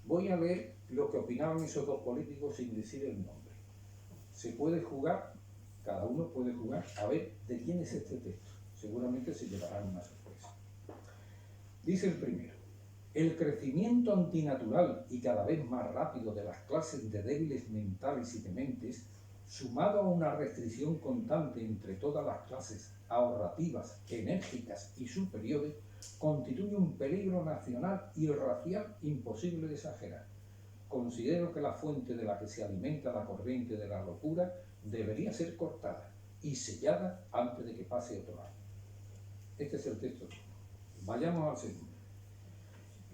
Voy a leer lo que opinaban esos 2 políticos sin decir el nombre. Se puede jugar, cada uno puede jugar, a ver de quién es este texto. Seguramente se llevarán una sorpresa. Dice el primero: el crecimiento antinatural y cada vez más rápido de las clases de débiles mentales y dementes, sumado a una restricción constante entre todas las clases ahorrativas, enérgicas y superiores, constituye un peligro nacional y racial imposible de exagerar. Considero que la fuente de la que se alimenta la corriente de la locura debería ser cortada y sellada antes de que pase otro año. Este es el texto. Vayamos al segundo.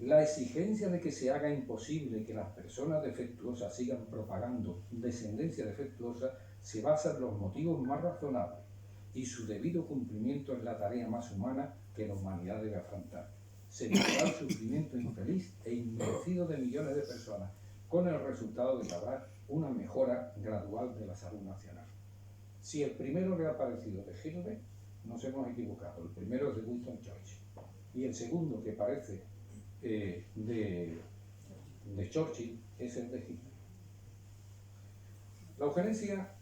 La exigencia de que se haga imposible que las personas defectuosas sigan propagando descendencia defectuosa se basa en los motivos más razonables, y su debido cumplimiento es la tarea más humana que la humanidad debe afrontar. se evitará el sufrimiento infeliz e inmerecido de millones de personas, con el resultado de que habrá una mejora gradual de la salud nacional. Si el primero que ha aparecido de Hitler, nos hemos equivocado. El primero es de Winston Churchill. Y el segundo que parece de Churchill es el de Hitler. La eugenesia,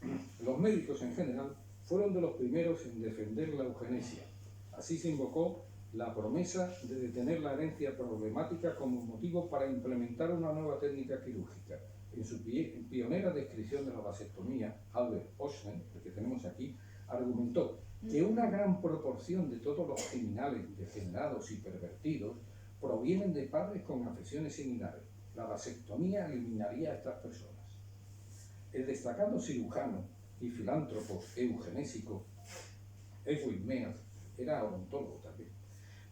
los médicos en general, fueron de los primeros en defender la eugenesia. Así se invocó la promesa de detener la herencia problemática como motivo para implementar una nueva técnica quirúrgica. En su pionera descripción de la vasectomía, Albert Einstein, el que tenemos aquí, argumentó que una gran proporción de todos los criminales degenerados y pervertidos provienen de padres con afecciones similares. La vasectomía eliminaría a estas personas. El destacado cirujano y filántropo eugenésico Edwin Mead era odontólogo también.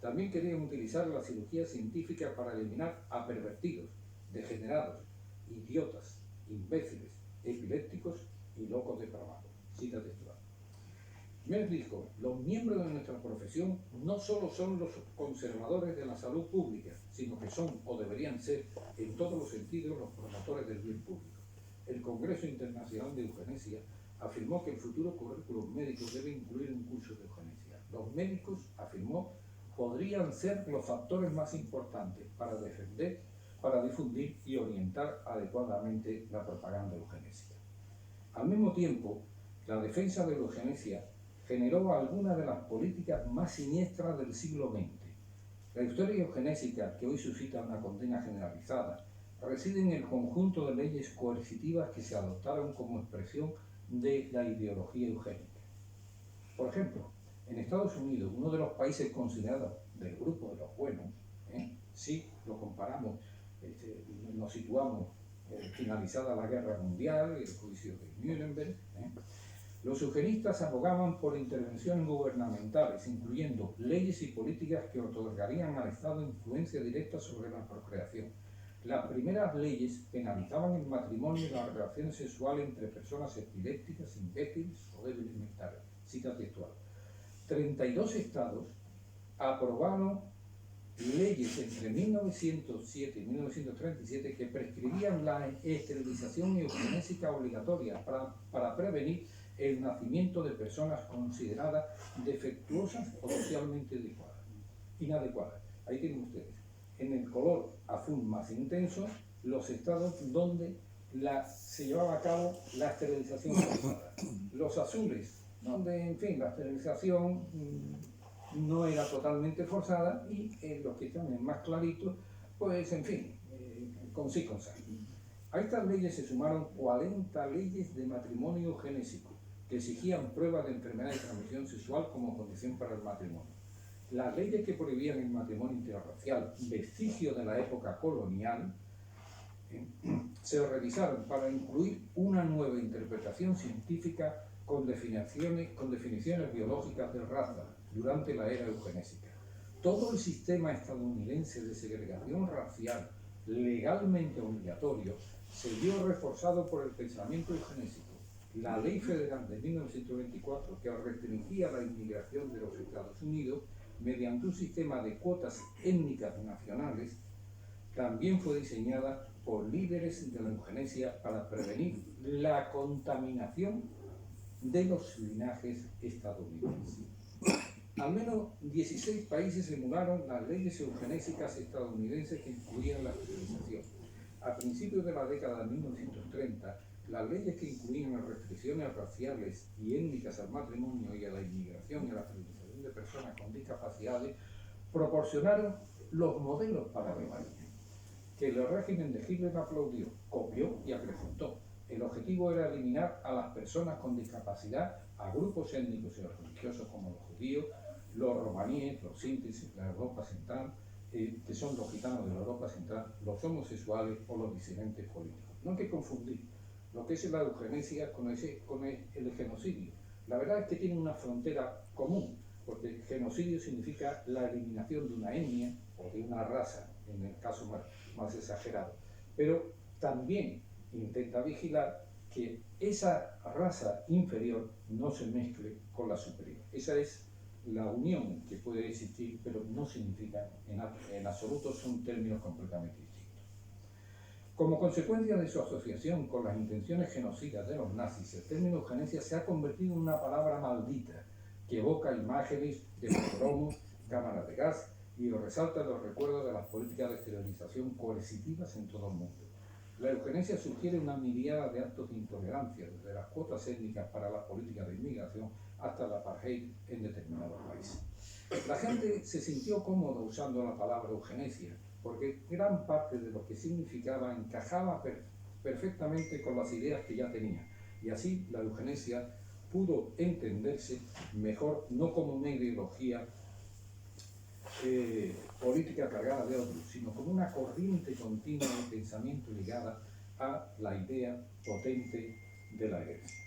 También querían utilizar la cirugía científica para eliminar a pervertidos, degenerados, idiotas, imbéciles, epilépticos y locos depravados. Cita textual. Mead dijo: los miembros de nuestra profesión no solo son los conservadores de la salud pública, sino que son, o deberían ser, en todos los sentidos, los promotores del bien público. El Congreso Internacional de Eugenesia afirmó que el futuro currículum médico debe incluir un curso de eugenesia. Los médicos, afirmó, podrían ser los factores más importantes para defender, para difundir y orientar adecuadamente la propaganda eugenésica. Al mismo tiempo, la defensa de la eugenesia generó algunas de las políticas más siniestras del siglo XX. La historia eugenésica, que hoy suscita una condena generalizada, reside en el conjunto de leyes coercitivas que se adoptaron como expresión de la ideología eugénica. Por ejemplo, en Estados Unidos, uno de los países considerados del grupo de los buenos, si lo comparamos, nos situamos finalizada la Guerra Mundial y el juicio de Nuremberg, los eugenistas abogaban por intervenciones gubernamentales, incluyendo leyes y políticas que otorgarían al Estado influencia directa sobre la procreación. Las primeras leyes penalizaban el matrimonio y la relación sexual entre personas epilépticas, imbéciles o débiles mentales. Cita textual. 32 estados aprobaron leyes entre 1907 y 1937 que prescribían la esterilización eugenésica obligatoria para prevenir el nacimiento de personas consideradas defectuosas o socialmente inadecuadas. Ahí tienen ustedes. En el color azul más intenso, los estados donde se llevaba a cabo la esterilización forzada. Los azules, donde, en fin, la esterilización no era totalmente forzada, y los que están más claritos, pues, en fin, con sí, con sal. A estas leyes se sumaron 40 leyes de matrimonio eugenésico, que exigían pruebas de enfermedad de transmisión sexual como condición para el matrimonio. Las leyes que prohibían el matrimonio interracial, vestigio de la época colonial, se revisaron para incluir una nueva interpretación científica con definiciones biológicas de raza durante la era eugenésica. Todo el sistema estadounidense de segregación racial legalmente obligatorio se vio reforzado por el pensamiento eugenésico. La Ley Federal de 1924, que restringía la inmigración de los Estados Unidos mediante un sistema de cuotas étnicas nacionales, también fue diseñada por líderes de la eugenesia para prevenir la contaminación de los linajes estadounidenses. Al menos 16 países emularon las leyes eugenésicas estadounidenses que incluían la esterilización. A principios de la década de 1930, las leyes que incluían las restricciones raciales y étnicas al matrimonio y a la inmigración y a la esterilización de personas con discapacidades proporcionaron los modelos para Alemania, que el régimen de Hitler aplaudió, copió y acrecentó. El objetivo era eliminar a las personas con discapacidad, a grupos étnicos y religiosos como los judíos, los romaníes, los sintis de la Europa Central, que son los gitanos de la Europa Central, los homosexuales o los disidentes políticos. No hay que confundir lo que es la eugenesia con el genocidio. La verdad es que tienen una frontera común, porque genocidio significa la eliminación de una etnia o de una raza, en el caso más exagerado. Pero también intenta vigilar que esa raza inferior no se mezcle con la superior. Esa es la unión que puede existir, pero no significa en absoluto, son términos completamente distintos. Como consecuencia de su asociación con las intenciones genocidas de los nazis, el término eugenesia se ha convertido en una palabra maldita que evoca imágenes de pogromos, cámaras de gas y resalta los recuerdos de las políticas de esterilización coercitivas en todo el mundo. La eugenesia sugiere una miriada de actos de intolerancia, desde las cuotas étnicas para las políticas de inmigración hasta la apartheid en determinados países. La gente se sintió cómoda usando la palabra eugenesia, porque gran parte de lo que significaba encajaba perfectamente con las ideas que ya tenía, y así la eugenesia pudo entenderse mejor no como una ideología política cargada de odio, sino como una corriente continua de pensamiento ligada a la idea potente de la herencia.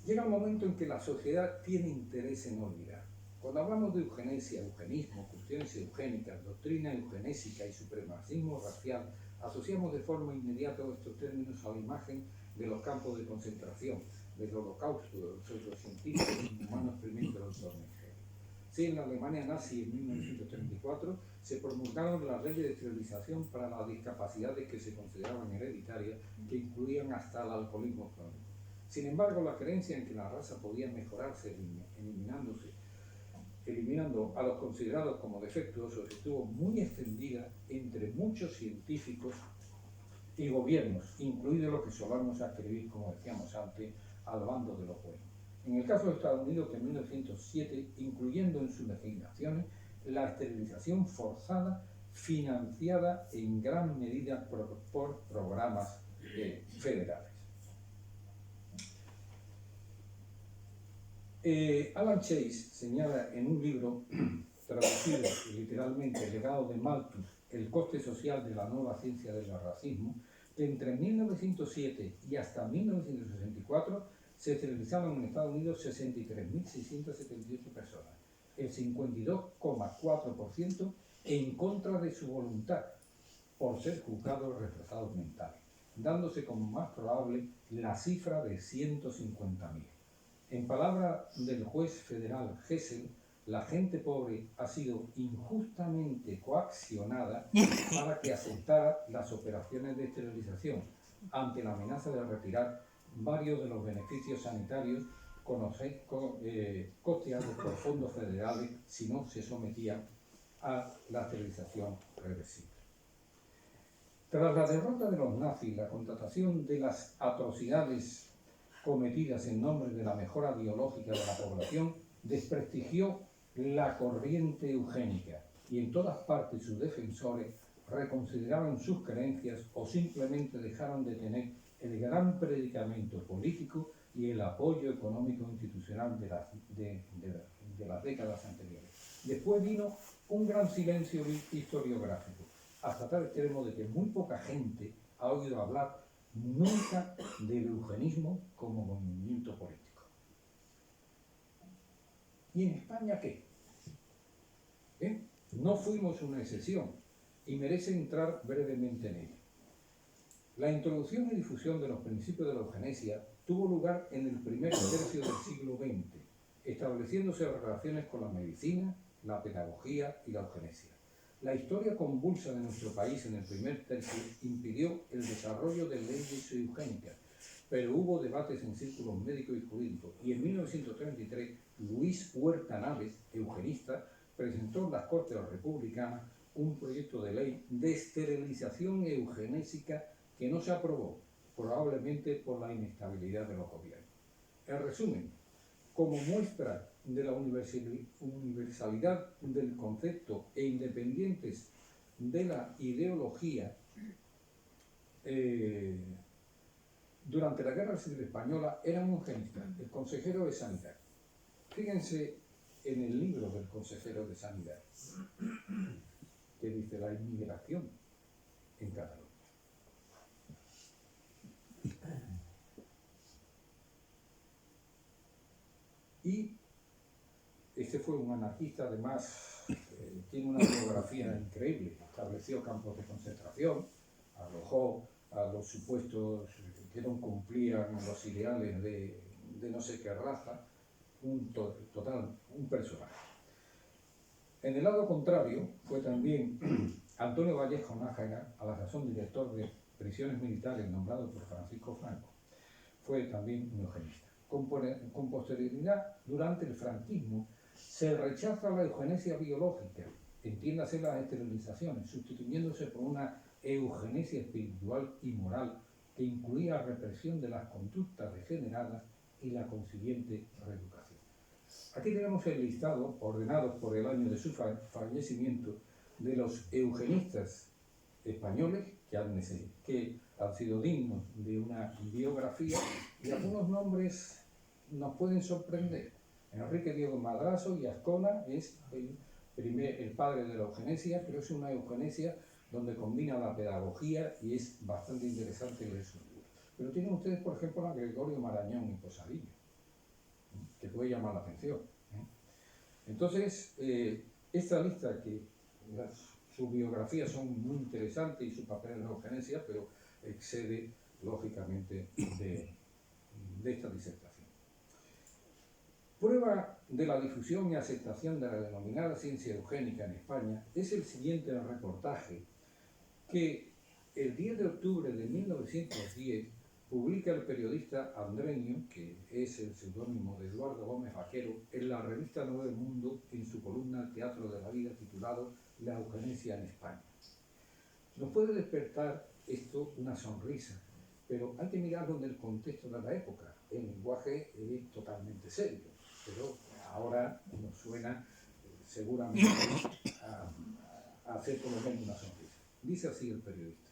Llega un momento en que la sociedad tiene interés en olvidar. Cuando hablamos de eugenesia, eugenismo, cuestiones eugénicas, doctrina eugenésica y supremacismo racial, asociamos de forma inmediata estos términos a la imagen de los campos de concentración, del holocausto, de los pseudocientíficos inhumanos experimentos del Dornier. Sí, en la Alemania nazi en 1934 se promulgaron las leyes de esterilización para las discapacidades que se consideraban hereditarias, que incluían hasta el alcoholismo crónico. Sin embargo, la creencia en que la raza podía mejorarse eliminando a los considerados como defectuosos estuvo muy extendida entre muchos científicos y gobiernos, incluidos los que solamos adscribir, como decíamos antes, al bando de los buenos. En el caso de Estados Unidos, que en 1907, incluyendo en sus legislaciones la esterilización forzada, financiada en gran medida por programas federales. Alan Chase señala en un libro traducido literalmente, El legado de Malthus, el coste social de la nueva ciencia del racismo, que entre 1907 y hasta 1964 se esterilizaron en Estados Unidos 63.678 personas, el 52,4% en contra de su voluntad, por ser juzgados retrasados mentales, dándose como más probable la cifra de 150.000. En palabras del juez federal Hessel, la gente pobre ha sido injustamente coaccionada para que aceptara las operaciones de esterilización ante la amenaza de retirar varios de los beneficios sanitarios costeados por fondos federales si no se sometía a la esterilización reversible. Tras la derrota de los nazis, la constatación de las atrocidades cometidas en nombre de la mejora biológica de la población desprestigió la corriente eugénica y en todas partes sus defensores reconsideraron sus creencias o simplemente dejaron de tener el gran predicamento político y el apoyo económico institucional de las décadas anteriores. Después vino un gran silencio historiográfico, hasta tal extremo de que muy poca gente ha oído hablar nunca del eugenismo como movimiento político. ¿Y en España qué? No fuimos una excepción y merece entrar brevemente en ello. La introducción y difusión de los principios de la eugenesia tuvo lugar en el primer tercio del siglo XX, estableciéndose relaciones con la medicina, la pedagogía y la eugenesia. La historia convulsa de nuestro país en el primer tercio impidió el desarrollo de leyes eugénicas, pero hubo debates en círculos médicos y jurídicos, y en 1933 Luis Huerta Naves, eugenista, presentó en las Cortes Republicanas un proyecto de ley de esterilización eugenésica que no se aprobó, probablemente por la inestabilidad de los gobiernos. En resumen, como muestra de la universalidad del concepto e independientes de la ideología, durante la Guerra Civil Española era un eugenista, el consejero de Sanidad. Fíjense en el libro del consejero de Sanidad, que dice la inmigración en Cataluña. Y este fue un anarquista, además, tiene una biografía increíble. Estableció campos de concentración, alojó a los supuestos que no cumplían los ideales de no sé qué raza. un personaje. En el lado contrario fue también Antonio Vallejo Nájera, a la sazón director de prisiones militares nombrado por Francisco Franco. Fue también un eugenista. Con posterioridad, durante el franquismo, se rechaza la eugenesia biológica, entiéndase las esterilizaciones, sustituyéndose por una eugenesia espiritual y moral que incluía represión de las conductas degeneradas y la consiguiente reeducación. Aquí tenemos el listado, ordenado por el año de su fallecimiento, de los eugenistas españoles que han sido dignos de una biografía, y algunos nombres nos pueden sorprender. Enrique Diego Madrazo y Azcona es el padre de la eugenesia, pero es una eugenesia donde combina la pedagogía y es bastante interesante leer su libro. Pero tienen ustedes, por ejemplo, a Gregorio Marañón y Posadillo, que puede llamar la atención. Entonces, esta lista, que sus biografías son muy interesantes y su papel en la eugenesia, pero excede, lógicamente, de esta disertación. Prueba de la difusión y aceptación de la denominada ciencia eugénica en España es el siguiente reportaje que el 10 de octubre de 1910 publica el periodista Andreño, que es el seudónimo de Eduardo Gómez Vaquero, en la revista Nuevo Mundo, en su columna El Teatro de la Vida, titulado La eugenesia en España. Nos puede despertar esto una sonrisa, pero hay que mirarlo en el contexto de la época. El lenguaje es totalmente serio, pero ahora nos suena seguramente a hacer por lo menos una sonrisa. Dice así el periodista: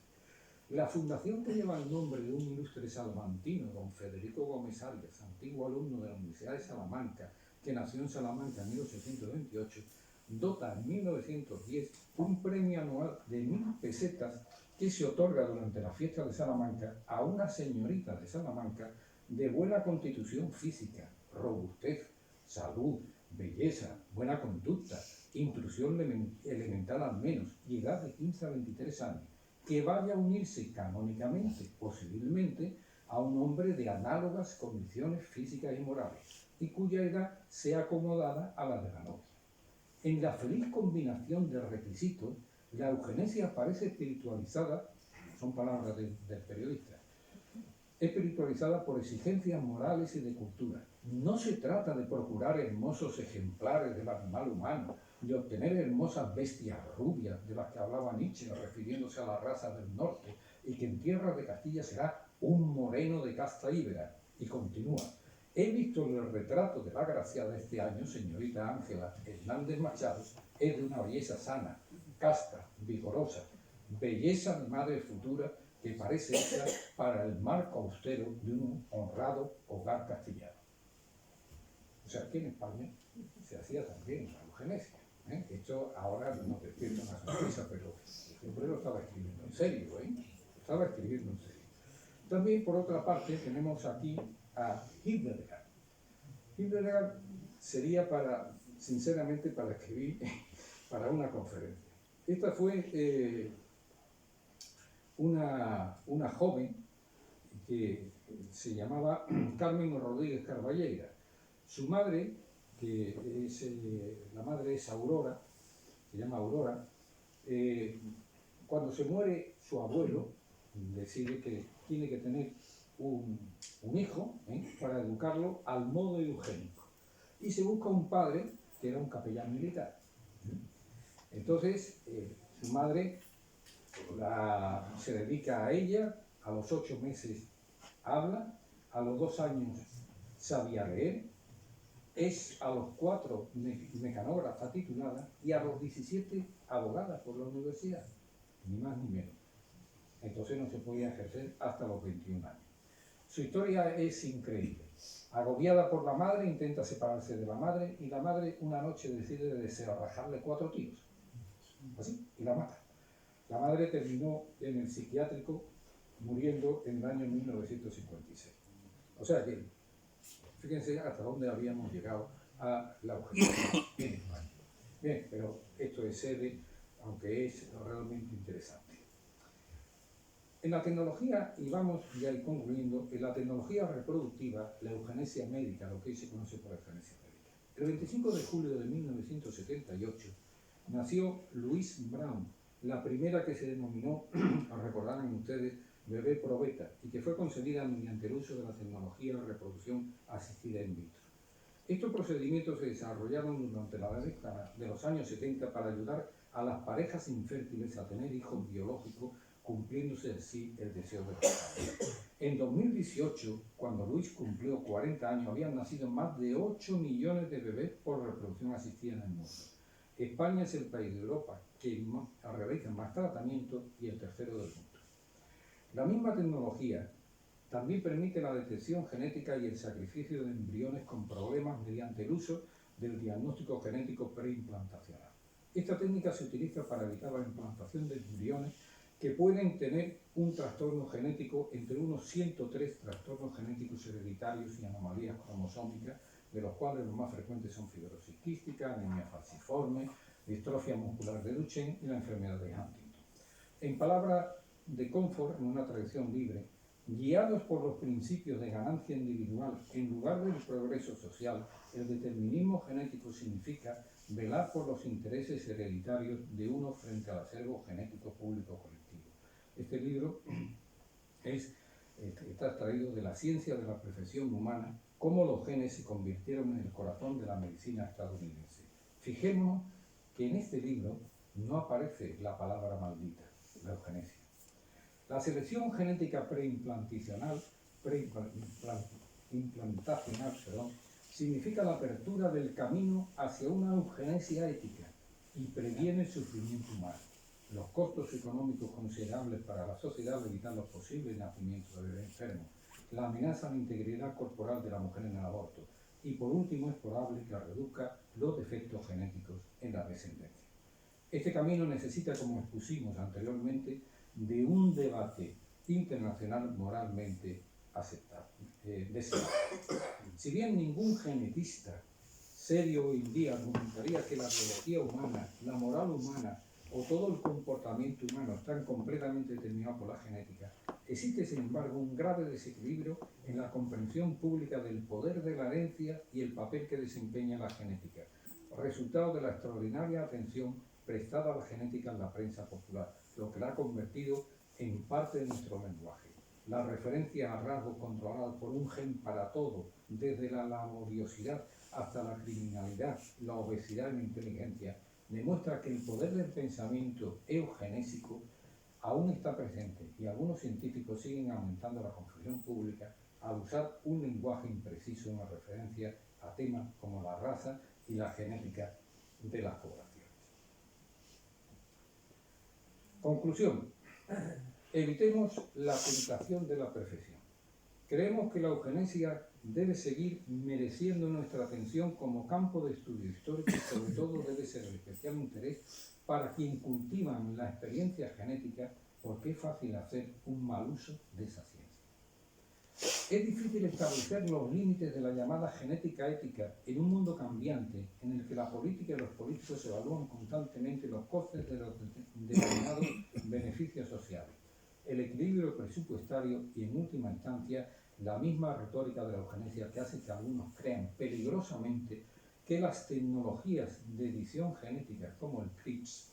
la fundación que lleva el nombre de un ilustre salmantino, don Federico Gómez Arias, antiguo alumno de la Universidad de Salamanca, que nació en Salamanca en 1828, dota en 1910 un premio anual de 1.000 pesetas que se otorga durante la fiesta de Salamanca a una señorita de Salamanca de buena constitución física, robustez, salud, belleza, buena conducta, instrucción elemental al menos, y edad de 15 a 23 años, que vaya a unirse canónicamente, posiblemente, a un hombre de análogas condiciones físicas y morales, y cuya edad sea acomodada a la de la novia. En la feliz combinación de requisitos, la eugenesia parece espiritualizada, son palabras del periodista, espiritualizada por exigencias morales y de cultura. No se trata de procurar hermosos ejemplares del animal humano, de obtener hermosas bestias rubias de las que hablaba Nietzsche, refiriéndose a la raza del norte, y que en tierra de Castilla será un moreno de casta íbera. Y continúa: he visto el retrato de la agraciada este año, señorita Ángela Hernández Machado, es de una belleza sana, casta, vigorosa, belleza de madre futura que parece hecha para el marco austero de un honrado hogar castellano. O sea, aquí en España se hacía también la eugenesia. Esto ahora no despierta una sonrisa, pero el hombre lo estaba escribiendo en serio, Lo estaba escribiendo en serio. También, por otra parte, tenemos aquí a Hildegard. Hildegard sería sinceramente, para escribir para una conferencia. Esta fue una joven que se llamaba Carmen Rodríguez Carballeira. Su madre, la madre es Aurora, se llama Aurora, cuando se muere su abuelo, decide que tiene que tener un hijo para educarlo al modo eugénico. Y se busca un padre que era un capellán militar. Entonces, su madre se dedica a ella, a los 8 meses habla, a los 2 años sabía leer, es a los 4 mecanógrafa titulada y a los 17 abogada por la universidad, ni más ni menos. Entonces no se podía ejercer hasta los 21 años. Su historia es increíble. Agobiada por la madre, intenta separarse de la madre y la madre una noche decide deserrajarle 4 tiros. Así, y la mata. La madre terminó en el psiquiátrico muriendo en el año 1956. O sea que, fíjense hasta dónde habíamos llegado a la eugenesia en España. Bien, pero esto es sede, aunque es realmente interesante. En la tecnología, y vamos ya ir concluyendo, en la tecnología reproductiva, la eugenesia médica, lo que hoy se conoce por eugenesia médica. El 25 de julio de 1978 nació Louise Brown, la primera que se denominó, recordarán ustedes, bebé probeta, y que fue concebida mediante el uso de la tecnología de reproducción asistida in vitro. Estos procedimientos se desarrollaron durante la década de los años 70 para ayudar a las parejas infértiles a tener hijos biológicos, cumpliéndose así el deseo de los padres. En 2018, cuando Luis cumplió 40 años, habían nacido más de 8 millones de bebés por reproducción asistida en el mundo. España es el país de Europa que realiza más tratamientos y el tercero del mundo. La misma tecnología también permite la detección genética y el sacrificio de embriones con problemas mediante el uso del diagnóstico genético preimplantacional. Esta técnica se utiliza para evitar la implantación de embriones que pueden tener un trastorno genético entre unos 103 trastornos genéticos hereditarios y anomalías cromosómicas, de los cuales los más frecuentes son fibrosis quística, anemia falciforme, distrofia muscular de Duchenne y la enfermedad de Huntington. En palabras de Comfort, en una tradición libre, guiados por los principios de ganancia individual en lugar del progreso social, el determinismo genético significa velar por los intereses hereditarios de uno frente al acervo genético público colectivo. Este libro está extraído de La ciencia de la perfección humana, cómo los genes se convirtieron en el corazón de la medicina estadounidense. Fijémonos que en este libro no aparece la palabra maldita, la eugenesia. La selección genética preimplantacional, significa la apertura del camino hacia una eugenesia ética y previene el sufrimiento humano. Los costos económicos considerables para la sociedad al evitar los posibles nacimientos de bebés enfermos, la amenaza a la integridad corporal de la mujer en el aborto y, por último, es probable que reduzca los defectos genéticos en la descendencia. Este camino necesita, como expusimos anteriormente, de un debate internacional moralmente deseable. Si bien ningún genetista serio hoy en día argumentaría que la biología humana, la moral humana o todo el comportamiento humano están completamente determinados por la genética, existe sin embargo un grave desequilibrio en la comprensión pública del poder de la herencia y el papel que desempeña la genética, resultado de la extraordinaria atención prestada a la genética en la prensa popular, lo que la ha convertido en parte de nuestro lenguaje. La referencia a rasgos controlados por un gen para todo, desde la laboriosidad hasta la criminalidad, la obesidad y la inteligencia, demuestra que el poder del pensamiento eugenésico aún está presente y algunos científicos siguen aumentando la confusión pública al usar un lenguaje impreciso en la referencia a temas como la raza y la genética de las poblaciones. Conclusión. Evitemos la tentación de la perfección. Creemos que la eugenesia debe seguir mereciendo nuestra atención como campo de estudio histórico y sobre todo debe ser de especial interés para quien cultivan la experiencia genética, porque es fácil hacer un mal uso de esa ciencia. Es difícil establecer los límites de la llamada genética ética en un mundo cambiante en el que la política y los políticos evalúan constantemente los costes de los determinados beneficios sociales, el equilibrio presupuestario y, en última instancia, la misma retórica de la eugenesia que hace que algunos crean peligrosamente que las tecnologías de edición genética como el CRISPR,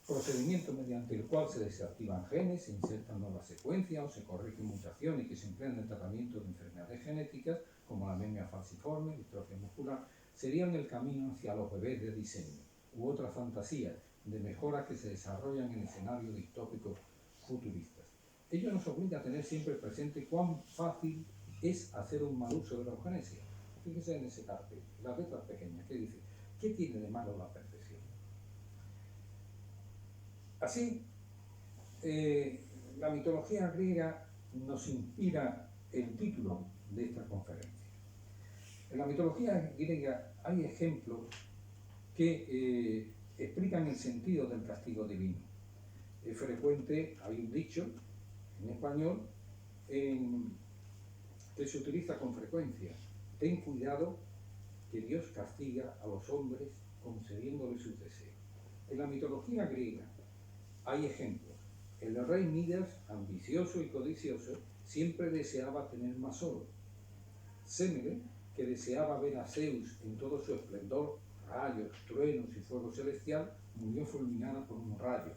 procedimiento mediante el cual se desactivan genes, se insertan nuevas secuencias o se corrigen mutaciones que se emplean en el tratamiento de enfermedades genéticas como la anemia falciforme, distrofia muscular, serían el camino hacia los bebés de diseño u otras fantasías de mejoras que se desarrollan en escenarios distópicos futuristas. Ello nos obliga a tener siempre presente cuán fácil es hacer un mal uso de la eugenesia. Fíjense en ese cartel, las letras pequeñas, que dice, ¿qué tiene de malo la perfección? Así, la mitología griega nos inspira el título de esta conferencia. En la mitología griega hay ejemplos que explican el sentido del castigo divino. Es frecuente, hay un dicho en español que se utiliza con frecuencia: ten cuidado que Dios castiga a los hombres concediéndoles sus deseos. En la mitología griega hay ejemplos El rey Midas, ambicioso y codicioso, siempre deseaba tener más oro. Semele, que deseaba ver a Zeus en todo su esplendor, rayos, truenos y fuego celestial, murió fulminada por un rayo.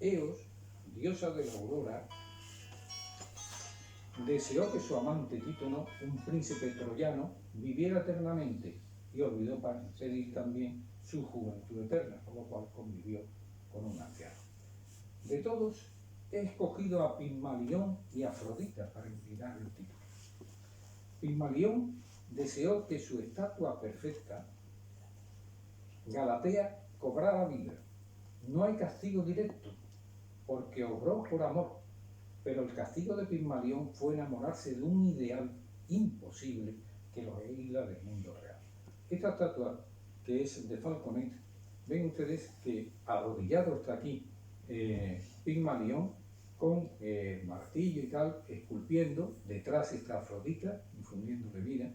Eos, diosa de la aurora, deseó que su amante Títono, un príncipe troyano, viviera eternamente y olvidó pedir también su juventud eterna, por lo cual convivió con un anciano. De todos, he escogido a Pigmalión y Afrodita para inclinar el título. Pigmalión deseó que su estatua perfecta, Galatea, cobrara vida. No hay castigo directo, porque obró por amor, pero el castigo de Pigmalión fue enamorarse de un ideal imposible que lo aísla del mundo real. Esta estatua, que es de Falconet, ven ustedes que arrodillado está aquí Pigmalión con martillo y tal, esculpiendo, detrás está Afrodita, infundiéndole vida,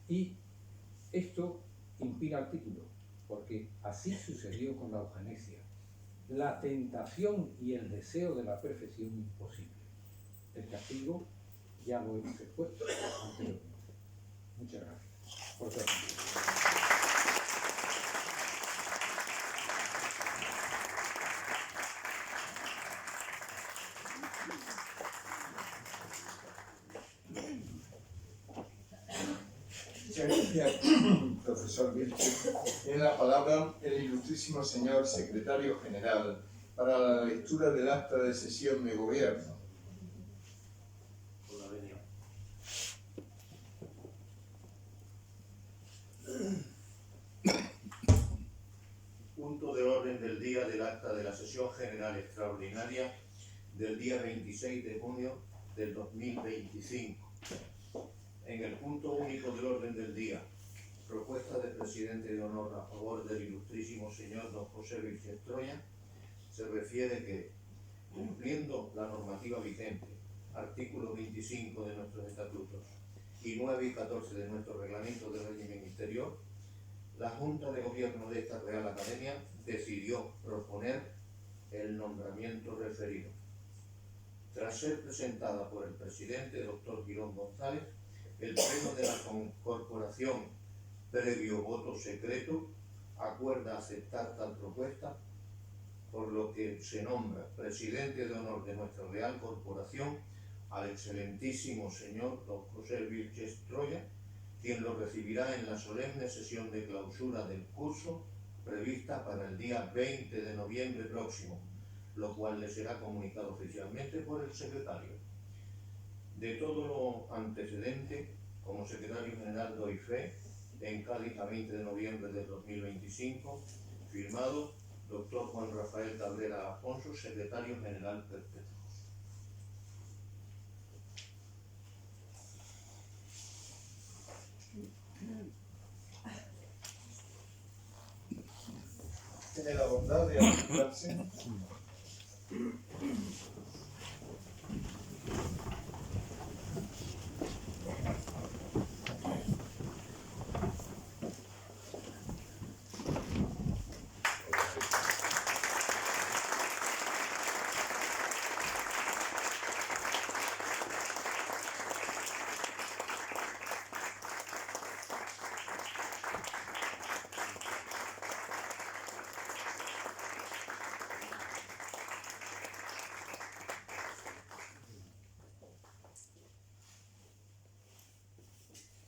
y esto inspira el título, porque así sucedió con la eugenesia. La tentación y el deseo de la perfección imposible. El castigo ya lo hemos expuesto anteriormente. Muchas gracias por su atención. Muchas gracias, profesor Vilche. Tiene la palabra el ilustrísimo señor secretario general para la lectura del acta de sesión de gobierno. Punto de orden del día del acta de la sesión general extraordinaria del día 26 de junio del 2025. En el punto único del orden del día, propuesta del presidente de honor a favor del ilustrísimo señor don José Vilches Troya, se refiere que, cumpliendo la normativa vigente, artículo 25 de nuestros estatutos y 9 y 14 de nuestro reglamento de régimen interior, la Junta de Gobierno de esta Real Academia decidió proponer el nombramiento referido. Tras ser presentada por el presidente, doctor Girón González, el Pleno de la Corporación, previo voto secreto, acuerda aceptar tal propuesta, por lo que se nombra presidente de honor de nuestra Real Corporación al excelentísimo señor don José Vilches Troya, quien lo recibirá en la solemne sesión de clausura del curso prevista para el día 20 de noviembre próximo, lo cual le será comunicado oficialmente por el secretario. De todo lo antecedente, como secretario general doy fe, en Cádiz a 20 de noviembre del 2025, firmado doctor Juan Rafael Cabrera Afonso, secretario general perpetuo. Tiene la bondad de articularse.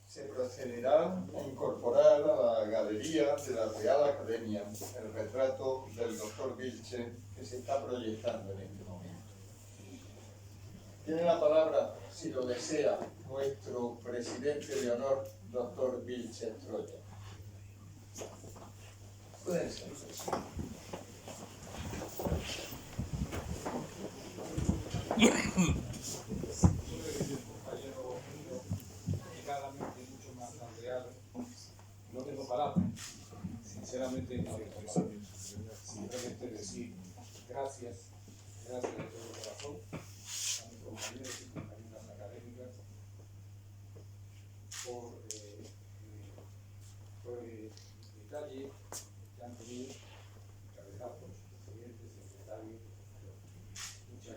Se procederá a incorporar a la galería de la Real Academia el retrato del doctor Vilche que se está proyectando en este momento. Tiene la palabra, si lo desea, nuestro presidente de honor, doctor Vilches Troya. Pueden ser. No tengo palabras, sinceramente no tengo palabras. Simplemente decir gracias de todo corazón a mis compañeros y compañeras académicas por el detalle que han tenido, encabezado por sus presidentes, secretarios. Muchas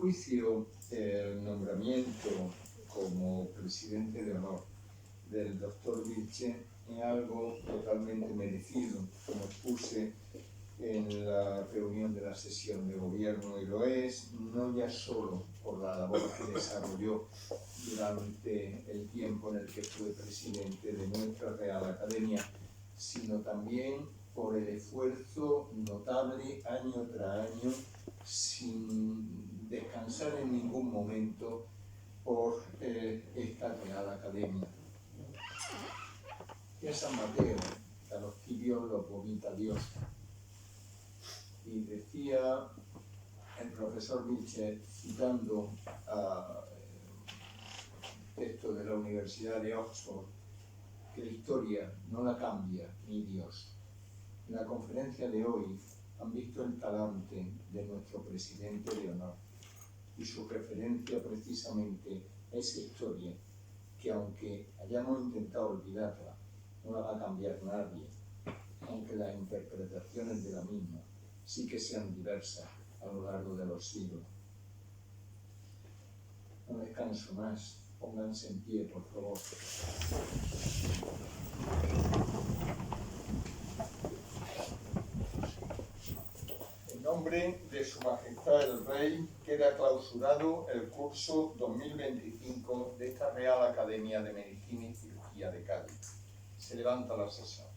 juicio, el nombramiento como presidente de honor del doctor Vilche es algo totalmente merecido, como expuse en la reunión de la sesión de gobierno, y lo es no ya solo por la labor que desarrolló durante el tiempo en el que fue presidente de nuestra Real Academia, sino también por el esfuerzo notable año tras año, sin descansar en ningún momento, por esta Real Academia. Y a San Mateo, a los tibios los vomita Dios. Y decía el profesor Vilche, citando a texto de la Universidad de Oxford, que la historia no la cambia ni Dios. En la conferencia de hoy han visto el talante de nuestro presidente de honor y su referencia precisamente a esa historia que, aunque hayamos intentado olvidarla, no la va a cambiar nadie, aunque las interpretaciones de la misma sí que sean diversas a lo largo de los siglos. No descanso más, pónganse en pie, por favor. En nombre de Su Majestad el Rey, queda clausurado el curso 2025 de esta Real Academia de Medicina y Cirugía de Cádiz. Se levanta la sesión.